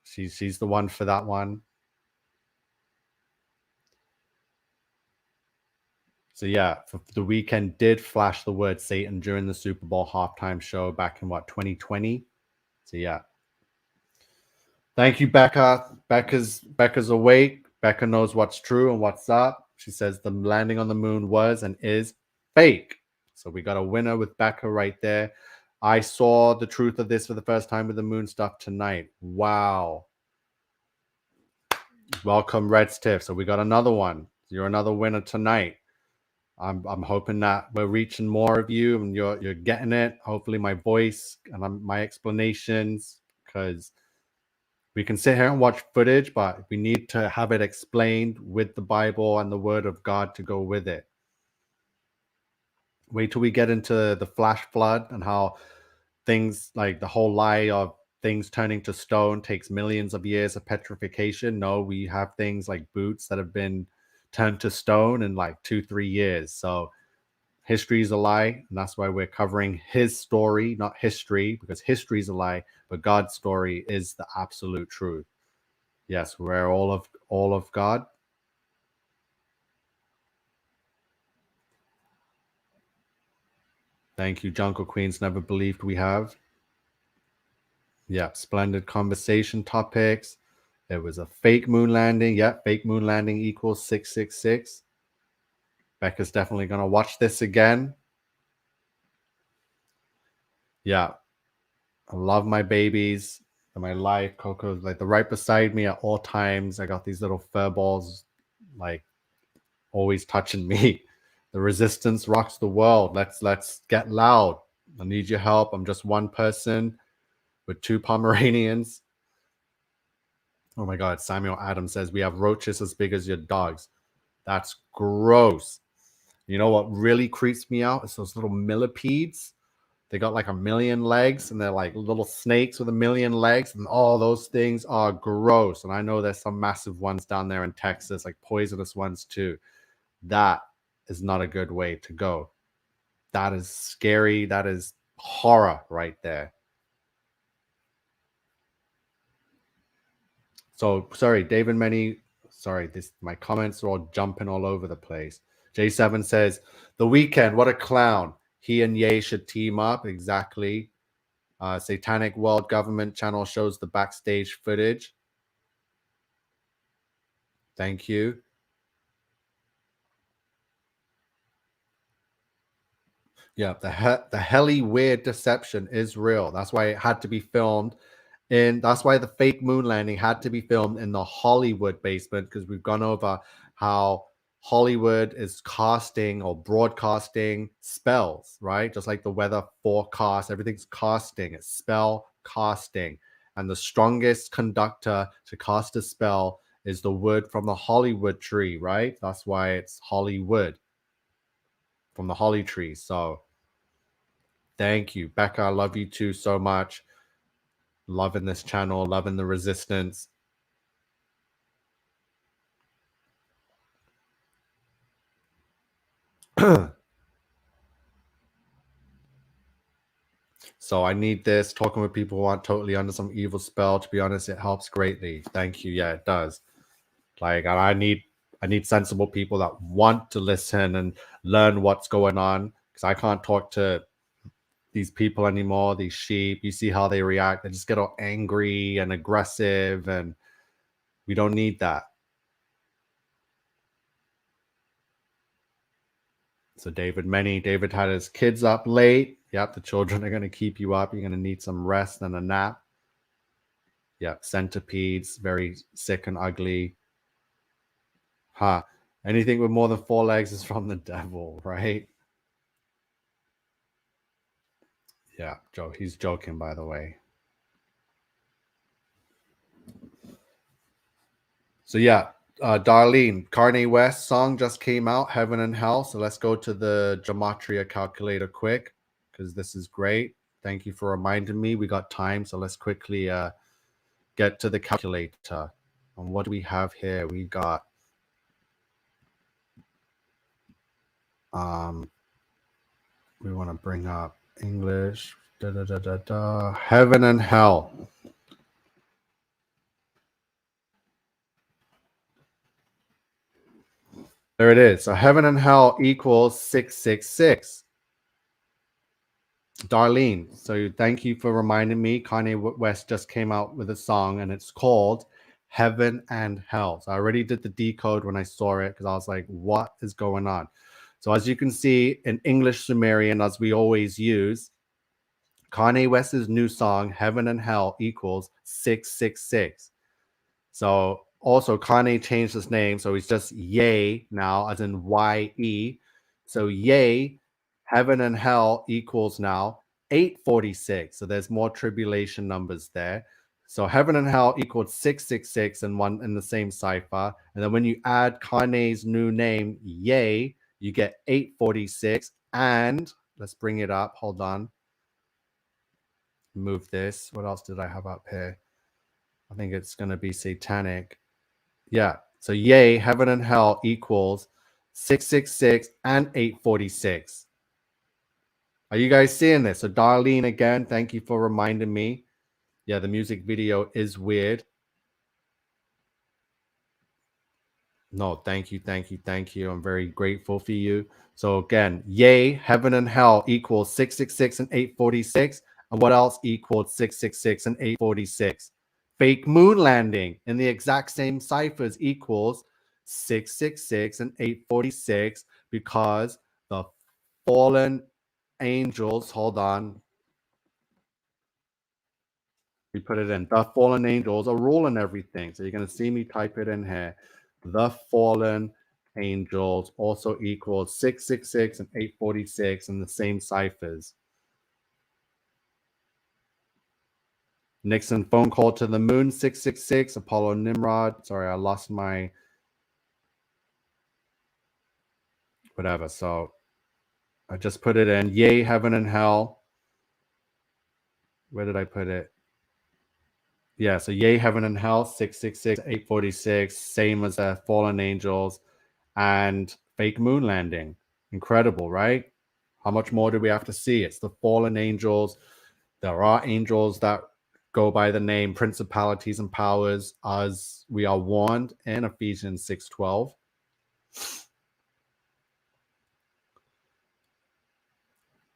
She's the one for that one. So yeah, for the Weeknd did flash the word Satan during the Super Bowl halftime show back in 2020. So yeah. Thank you, Becca. Becca's awake. Becca knows what's true and what's up. She says the landing on the moon was and is fake. So we got a winner with Becca right there. I saw the truth of this for the first time with the moon stuff tonight. Wow. Welcome, Red Stiff. So we got another one. You're another winner tonight. I'm hoping that we're reaching more of you and you're getting it. Hopefully my voice and my explanations, because we can sit here and watch footage, but we need to have it explained with the Bible and the Word of God to go with it. Wait till we get into the flash flood and how things like the whole lie of things turning to stone takes millions of years of petrification. No, we have things like boots that have been turned to stone in like 2-3 years. So history is a lie, and that's why we're covering his story, not history, because history is a lie, but God's story is the absolute truth. Yes, we're all of God. Thank you, Jungle Queens. Never believed we have. Yeah, splendid conversation topics. There was a fake moon landing. Yeah, fake moon landing equals 666. Becca's definitely going to watch this again. Yeah, I love my babies and my life. Coco's like right beside me at all times. I got these little fur balls like always touching me. The resistance rocks the world. Let's get loud. I need your help. I'm just one person with 2 Pomeranians. Oh my God, Samuel Adams says we have roaches as big as your dogs. That's gross. You know what really creeps me out? It's those little millipedes. They got like 1,000,000 legs, and they're like little snakes with 1,000,000 legs, and all those things are gross. And I know there's some massive ones down there in Texas, like poisonous ones too. That is not a good way to go. That is scary. That is horror right there. So sorry, David Many. Sorry, my comments are all jumping all over the place. J7 says, The Weeknd, what a clown. He and Ye should team up. Exactly. Satanic World Government Channel shows the backstage footage. Thank you. Yeah, the heli weird deception is real. That's why it had to be filmed. And that's why the fake moon landing had to be filmed in the Hollywood basement, because we've gone over how Hollywood is casting or broadcasting spells, right? Just like the weather forecast, everything's casting. It's spell casting. And the strongest conductor to cast a spell is the wood from the Hollywood tree, right? That's why it's Hollywood from the holly tree. So thank you, Becca. I love you too so much. Loving this channel, loving the resistance. So I need this. Talking with people who aren't totally under some evil spell. To be honest, it helps greatly. Thank you. Yeah, it does. Like, I need sensible people that want to listen and learn what's going on, because I can't talk to these people anymore. These sheep. You see how they react. They just get all angry and aggressive, and we don't need that. So David had his kids up late. Yep, the children are going to keep you up. You're going to need some rest and a nap. Yep, centipedes, very sick and ugly. Anything with more than 4 legs is from the devil, right? Yeah, Joe, he's joking, by the way. So yeah, Darlene, Kanye West song just came out, Heaven and Hell. So let's go to the gematria calculator quick, because this is great. Thank you for reminding me. We got time, so let's quickly get to the calculator. And what do we have here? We got we want to bring up English. Heaven and hell. There it is. So heaven and hell equals 666. Darlene, so thank you for reminding me. Kanye West just came out with a song, and it's called Heaven and Hell. So I already did the decode when I saw it, because I was like, what is going on? So as you can see in English Sumerian, as we always use, Kanye West's new song, Heaven and Hell, equals 666. So also Kanye changed his name, so he's just Ye now, as in Y-E. So Ye, Heaven and Hell equals now 846. So there's more tribulation numbers there. So Heaven and Hell equals 666 and one in the same cipher. And then when you add Kanye's new name, Ye, you get 846. And let's bring it up. Hold on. Move this. What else did I have up here? I think it's going to be satanic. Yeah. So Ye, Heaven and Hell equals 666 and 846. Are you guys seeing this? So Darlene, again, thank you for reminding me. Yeah, the music video is weird. No, thank you. I'm very grateful for you. So again, Ye, Heaven and Hell equals 666 and 846. And what else equals 666 and 846? Fake moon landing in the exact same ciphers equals 666 and 846, because the fallen angels, hold on, we put it in, the fallen angels are ruling everything. So you're going to see me type it in here. The fallen angels also equals 666 and 846 in the same ciphers. Nixon phone call to the moon, 666. Apollo Nimrod. Sorry, I lost my whatever. So I just put it in. Yay, Heaven and Hell. Where did I put it? Yeah, so yay, heaven and hell, 666, 846, same as the fallen angels, and fake moon landing. Incredible, right? How much more do we have to see? It's the fallen angels. There are angels that go by the name principalities and powers, as we are warned in Ephesians 6:12.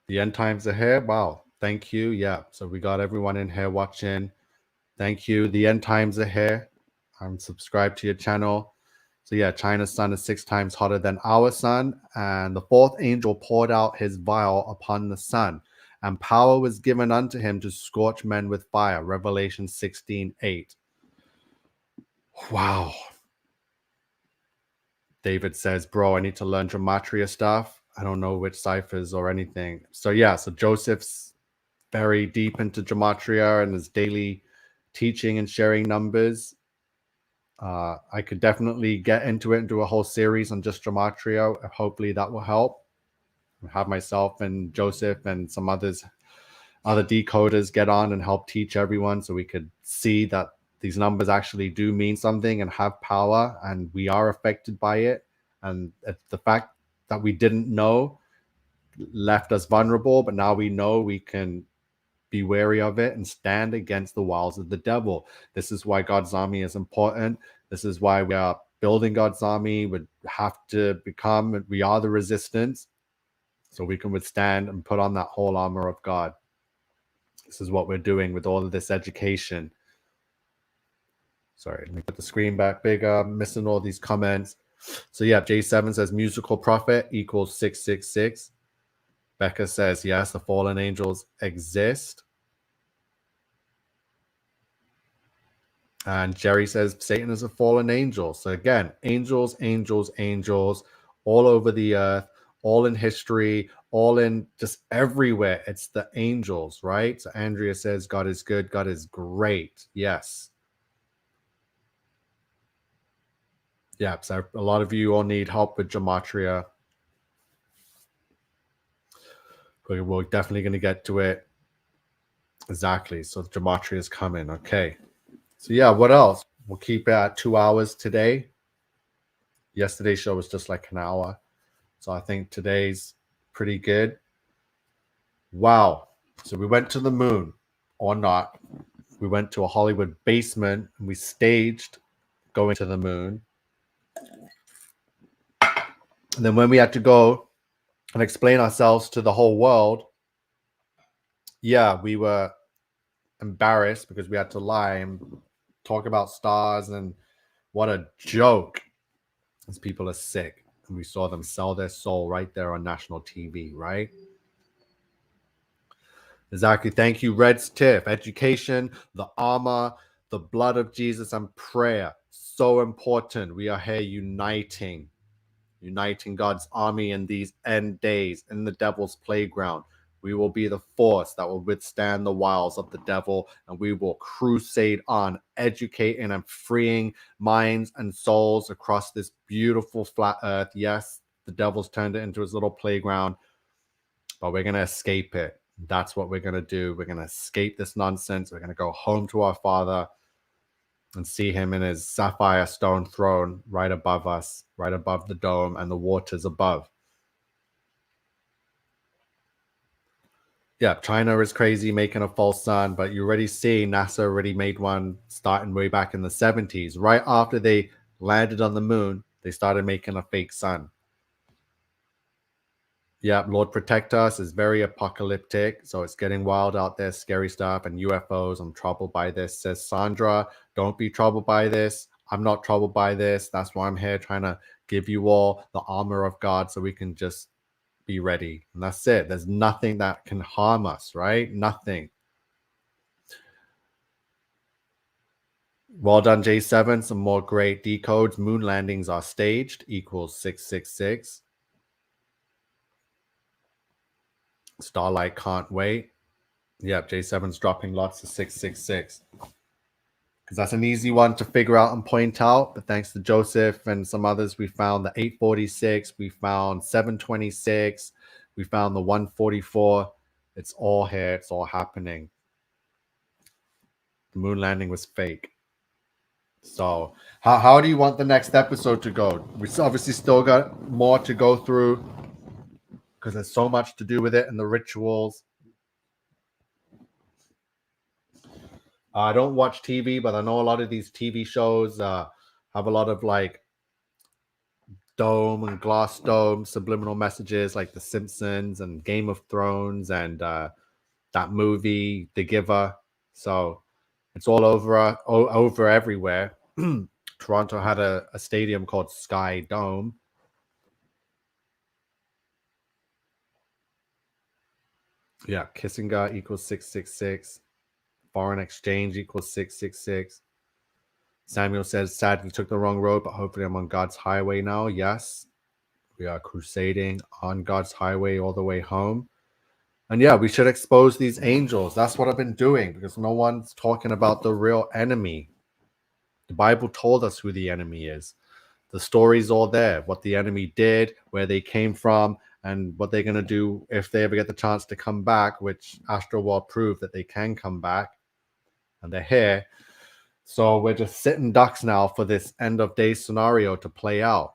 The end times are here. Wow. Thank you. Yeah. So we got everyone in here watching. Thank you. The end times are here. I'm subscribed to your channel. So yeah, China's sun is 6 times hotter than our sun. And the fourth angel poured out his vial upon the sun, and power was given unto him to scorch men with fire. Revelation 16:8. Wow. David says, bro, I need to learn gematria stuff. I don't know which ciphers or anything. So yeah, so Joseph's very deep into gematria and his daily teaching and sharing numbers. I could definitely get into it and do a whole series on just gematria. Hopefully that will help. Have myself and Joseph and some other decoders get on and help teach everyone so we could see that these numbers actually do mean something and have power, and we are affected by it. And the fact that we didn't know left us vulnerable, but now we know we can be wary of it and stand against the wiles of the devil. This is why God's army is important. This is why we are building God's army. We have to we are the resistance, so we can withstand and put on that whole armor of God. This is what we're doing with all of this education. Sorry, let me put the screen back bigger. I'm missing all these comments. So yeah, J7 says musical prophet equals 666. Becca says, yes, the fallen angels exist. And Jerry says Satan is a fallen angel. So again, angels, angels, angels all over the earth, all in history, all in just everywhere. It's the angels, right? So Andrea says God is good. God is great. Yes. Yeah, so a lot of you all need help with gematria. We're definitely going to get to it. Exactly. So gematria is coming. Okay. So yeah, what else? We'll keep it at 2 hours today. Yesterday's show was just like an hour. So I think today's pretty good. Wow. So we went to the moon, or not. We went to a Hollywood basement and we staged going to the moon. And then when we had to go and explain ourselves to the whole world, yeah, we were embarrassed because we had to lie and talk about stars, and what a joke. These people are sick. And we saw them sell their soul right there on national TV, right? Exactly. Thank you, Red's Tiff. Education, the armor, the blood of Jesus, and prayer. So important. We are here uniting God's army in these end days, in the devil's playground. We will be the force that will withstand the wiles of the devil, and we will crusade on, educating and freeing minds and souls across this beautiful flat earth. Yes, the devil's turned it into his little playground, but we're going to escape it. That's what we're going to do. We're going to escape this nonsense. We're going to go home to our Father and see him in his sapphire stone throne right above us, right above the dome and the waters above. Yeah, China is crazy making a false sun, but you already see NASA already made one starting way back in the 70s. Right after they landed on the moon, they started making a fake sun. Yeah, Lord Protect Us is very apocalyptic, so it's getting wild out there, scary stuff, and UFOs. I'm troubled by this, says Sandra. Don't be troubled by this. I'm not troubled by this. That's why I'm here trying to give you all the armor of God so we can just be ready. And that's it. There's nothing that can harm us, right? Nothing. Well done, J7. Some more great decodes. Moon landings are staged equals 666. Starlight can't wait. Yep, J7's dropping lots of 666. Because that's an easy one to figure out and point out. But thanks to Joseph and some others, we found the 846. We found 726. We found the 144. It's all here. It's all happening. The moon landing was fake. So how do you want the next episode to go? We obviously still got more to go through because there's so much to do with it and the rituals. I don't watch TV, but I know a lot of these TV shows have a lot of like dome and glass dome subliminal messages, like The Simpsons and Game of Thrones and that movie The Giver. So it's all over everywhere. Toronto had a stadium called Sky Dome. Yeah, Kissinger equals 666. Foreign exchange equals 666. Samuel says, sadly took the wrong road, but hopefully I'm on God's highway now. Yes, we are crusading on God's highway all the way home. And yeah, we should expose these angels. That's what I've been doing because no one's talking about the real enemy. The Bible told us who the enemy is. The story's all there. What the enemy did, where they came from, and what they're going to do if they ever get the chance to come back, which Astro World proved that they can come back. And they're here. So we're just sitting ducks now for this end of day scenario to play out.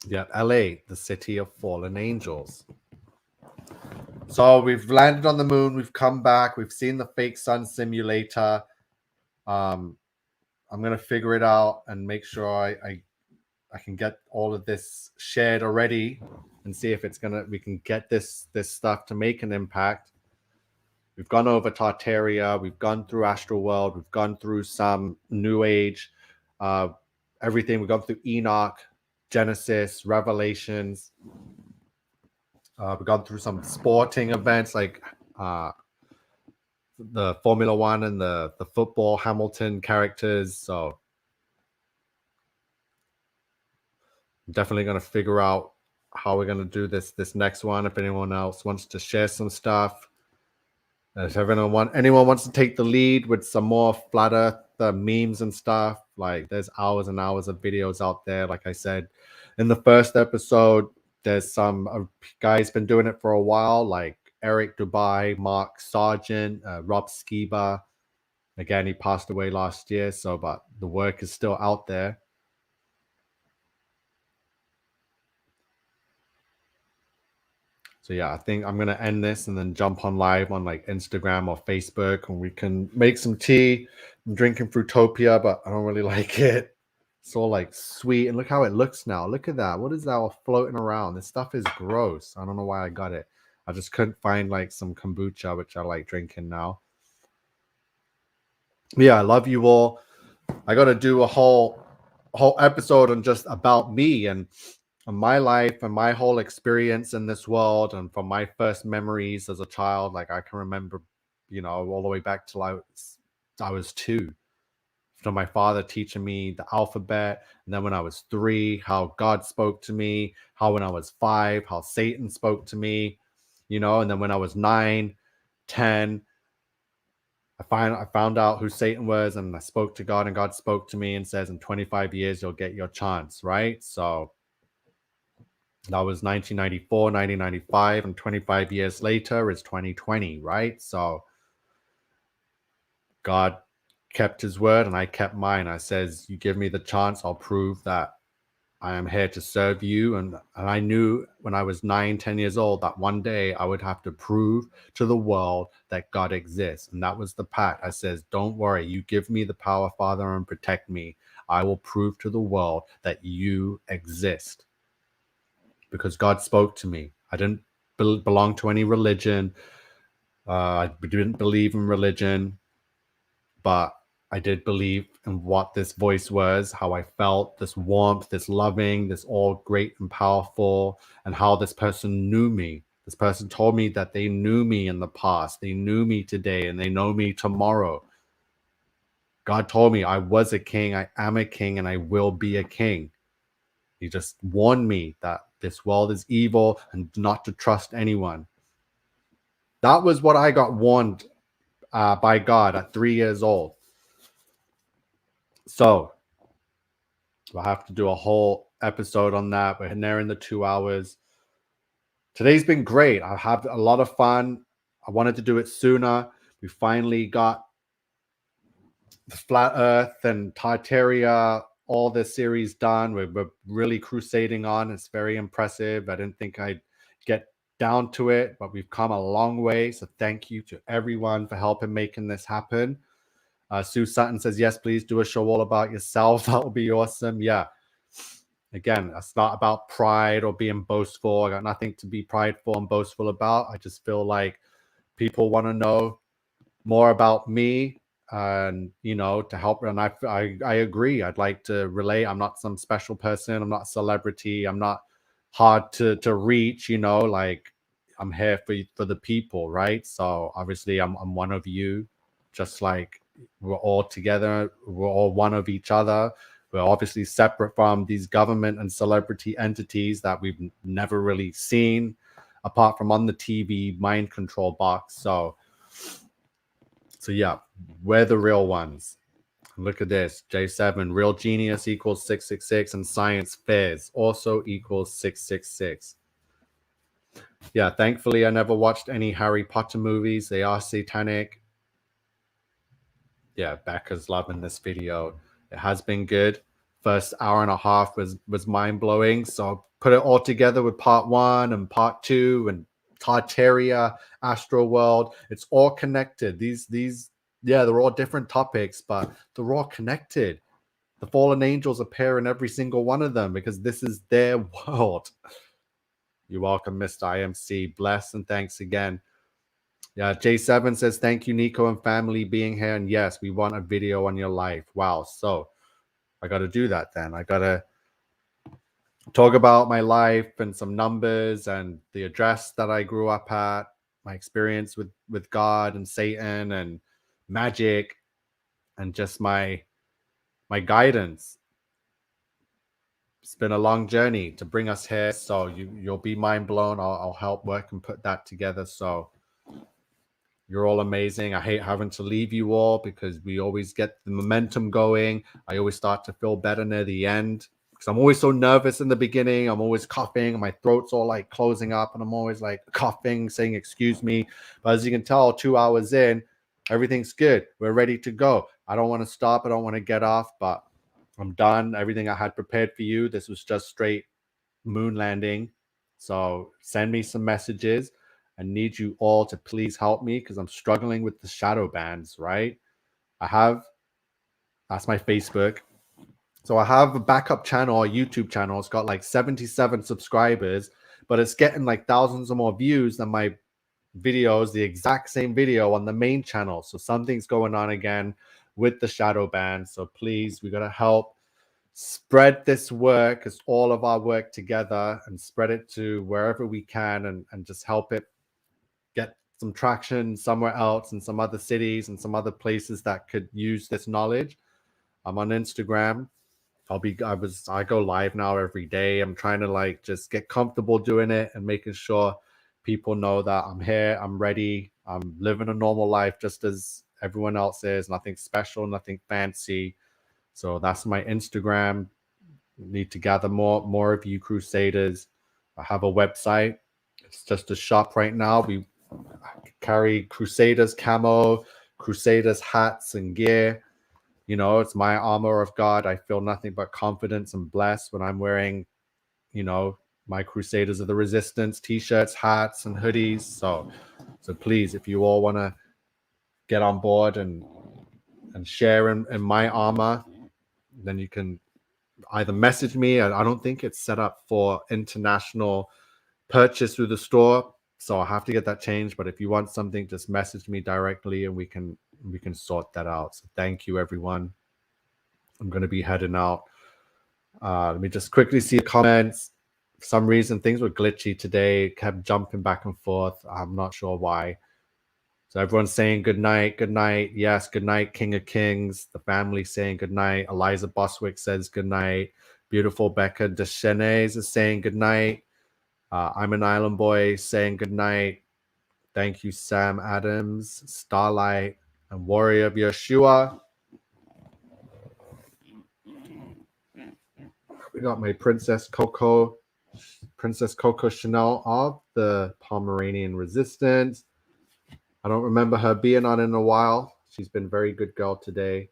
Yeah, LA, the city of fallen angels. So we've landed on the moon. We've come back. We've seen the fake sun simulator. I'm gonna figure it out and make sure I can get all of this shared already and see if we can get this stuff to make an impact. We've gone over Tartaria. We've gone through Astral World. We've gone through some New Age, everything. We've gone through Enoch, Genesis, Revelations. We've gone through some sporting events like the Formula One and the football Hamilton characters. So I'm definitely going to figure out how we're going to do this next one. If anyone else wants to share some stuff. If anyone wants to take the lead with some more flat earth memes and stuff, like there's hours and hours of videos out there. Like I said, in the first episode, there's some guys been doing it for a while, like Eric Dubai, Mark Sargent, Rob Skiba. Again, he passed away last year, but the work is still out there. So yeah, I think I'm going to end this and then jump on live on like Instagram or Facebook and we can make some tea. I'm drinking Fruitopia, but I don't really like it. It's all like sweet. And look how it looks now. Look at that. What is that all floating around? This stuff is gross. I don't know why I got it. I just couldn't find like some kombucha, which I like drinking now. But yeah, I love you all. I got to do a whole episode on just about me and my life and my whole experience in this world, and from my first memories as a child. Like I can remember, all the way back till I was 2. From my father teaching me the alphabet, and then when I was 3, how God spoke to me, how when I was 5, how Satan spoke to me, and then when I was 9, 10, I found out who Satan was, and I spoke to God, and God spoke to me and says, in 25 years, you'll get your chance, right? So that was 1994, 1995, and 25 years later is 2020, right? So God kept his word and I kept mine. I says, you give me the chance, I'll prove that I am here to serve you. And I knew when I was 9, 10 years old that one day I would have to prove to the world that God exists. And that was the pact. I says, don't worry, you give me the power, Father, and protect me. I will prove to the world that you exist. Because God spoke to me. I didn't belong to any religion. I didn't believe in religion, but I did believe in what this voice was, how I felt, this warmth, this loving, this all great and powerful, and how this person knew me. This person told me that they knew me in the past, they knew me today, and they know me tomorrow. God told me I was a king, I am a king, and I will be a king. He just warned me that this world is evil and not to trust anyone. That was what I got warned by God at 3 years old. So we'll have to do a whole episode on that. We're nearing the 2 hours. Today's been great. I have a lot of fun. I wanted to do it sooner. We finally got the Flat Earth and Tartaria, all the series done. We're really crusading on. It's very impressive. I didn't think I'd get down to it, but we've come a long way. So thank you to everyone for helping making this happen. Sue Sutton says, yes, please do a show all about yourself. That will be awesome. Yeah. Again, it's not about pride or being boastful. I got nothing to be prideful and boastful about. I just feel like people want to know more about me and, you know, to help. And I agree. I'd like to relate. I'm not some special person. I'm not a celebrity. I'm not hard to reach, you know, like I'm here for the people, right? So obviously I'm one of you, just like we're all together. We're all one of each other. We're obviously separate from these government and celebrity entities that we've never really seen apart from on the TV mind control box. So yeah, we're the real ones. Look at this. J7, real genius equals 666 and science fairs also equals 666. Yeah, thankfully I never watched any Harry Potter movies. They are satanic. Yeah, Becca's loving this video. It has been good. First hour and a half was mind-blowing. So put it all together with part 1 and part 2 and Tartaria, Astro World. It's all connected. These yeah, they're all different topics, but they're all connected. The fallen angels appear in every single one of them because this is their world. You're welcome, Mr. IMC. Bless and thanks again. Yeah, J7 says, thank you, Nico and family being here. And yes, we want a video on your life. Wow. So I got to do that then. I got to talk about my life and some numbers and the address that I grew up at, my experience with God and Satan and magic and just my guidance. It's been a long journey to bring us here. So you'll be mind blown. I'll help work and put that together. So you're all amazing. I hate having to leave you all because we always get the momentum going. I always start to feel better near the end because I'm always so nervous in the beginning. I'm always coughing and my throat's all like closing up and I'm always like coughing, saying, excuse me. But as you can tell, 2 hours in, everything's good. We're ready to go. I don't want to stop. I don't want to get off, but I'm done. Everything I had prepared for you. This was just straight moon landing. So send me some messages. I need you all to please help me because I'm struggling with the shadow bands, right? That's my Facebook. So I have a backup channel, a YouTube channel. It's got like 77 subscribers, but it's getting like thousands of more views than my videos, the exact same video on the main channel. So something's going on again with the shadow band. So please, we got to help spread this work. It's all of our work together and spread it to wherever we can and just help it get some traction somewhere else in some other cities and some other places that could use this knowledge. I'm on Instagram. I go live now every day. I'm trying to like just get comfortable doing it and making sure people know that I'm here, I'm ready, I'm living a normal life just as everyone else is. Nothing special, nothing fancy. So that's my Instagram. Need to gather more of you crusaders. I have a website. It's just a shop right now. We carry Crusaders camo, Crusaders hats and gear. You know, it's my armor of God. I feel nothing but confidence and blessed when I'm wearing, you know, my Crusaders of the Resistance t-shirts, hats, and hoodies. So please, if you all want to get on board and share in my armor, then you can either message me. I don't think it's set up for international purchase through the store, so I have to get that changed. But if you want something, just message me directly and we can sort that out. So thank you, everyone. I'm going to be heading out. Let me just quickly see the comments. For some reason, things were glitchy today, kept jumping back and forth. I'm not sure why. So everyone's saying good night, good night. Yes, good night, King of Kings. The family saying good night. Eliza Boswick says good night. Beautiful Becca Deschenes is saying good night. I'm an Island Boy saying good night. Thank you, Sam Adams, Starlight, and Warrior of Yeshua. We got my Princess Coco Chanel of the Pomeranian Resistance. I don't remember her being on in a while. She's been very good girl today.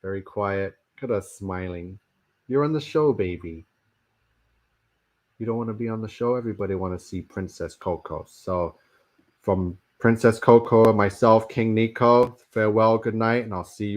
Very quiet. Look at her smiling. You're on the show, baby. You don't want to be on the show? Everybody want to see Princess Coco. So from Princess Coco, myself, King Nico, farewell, good night, and I'll see you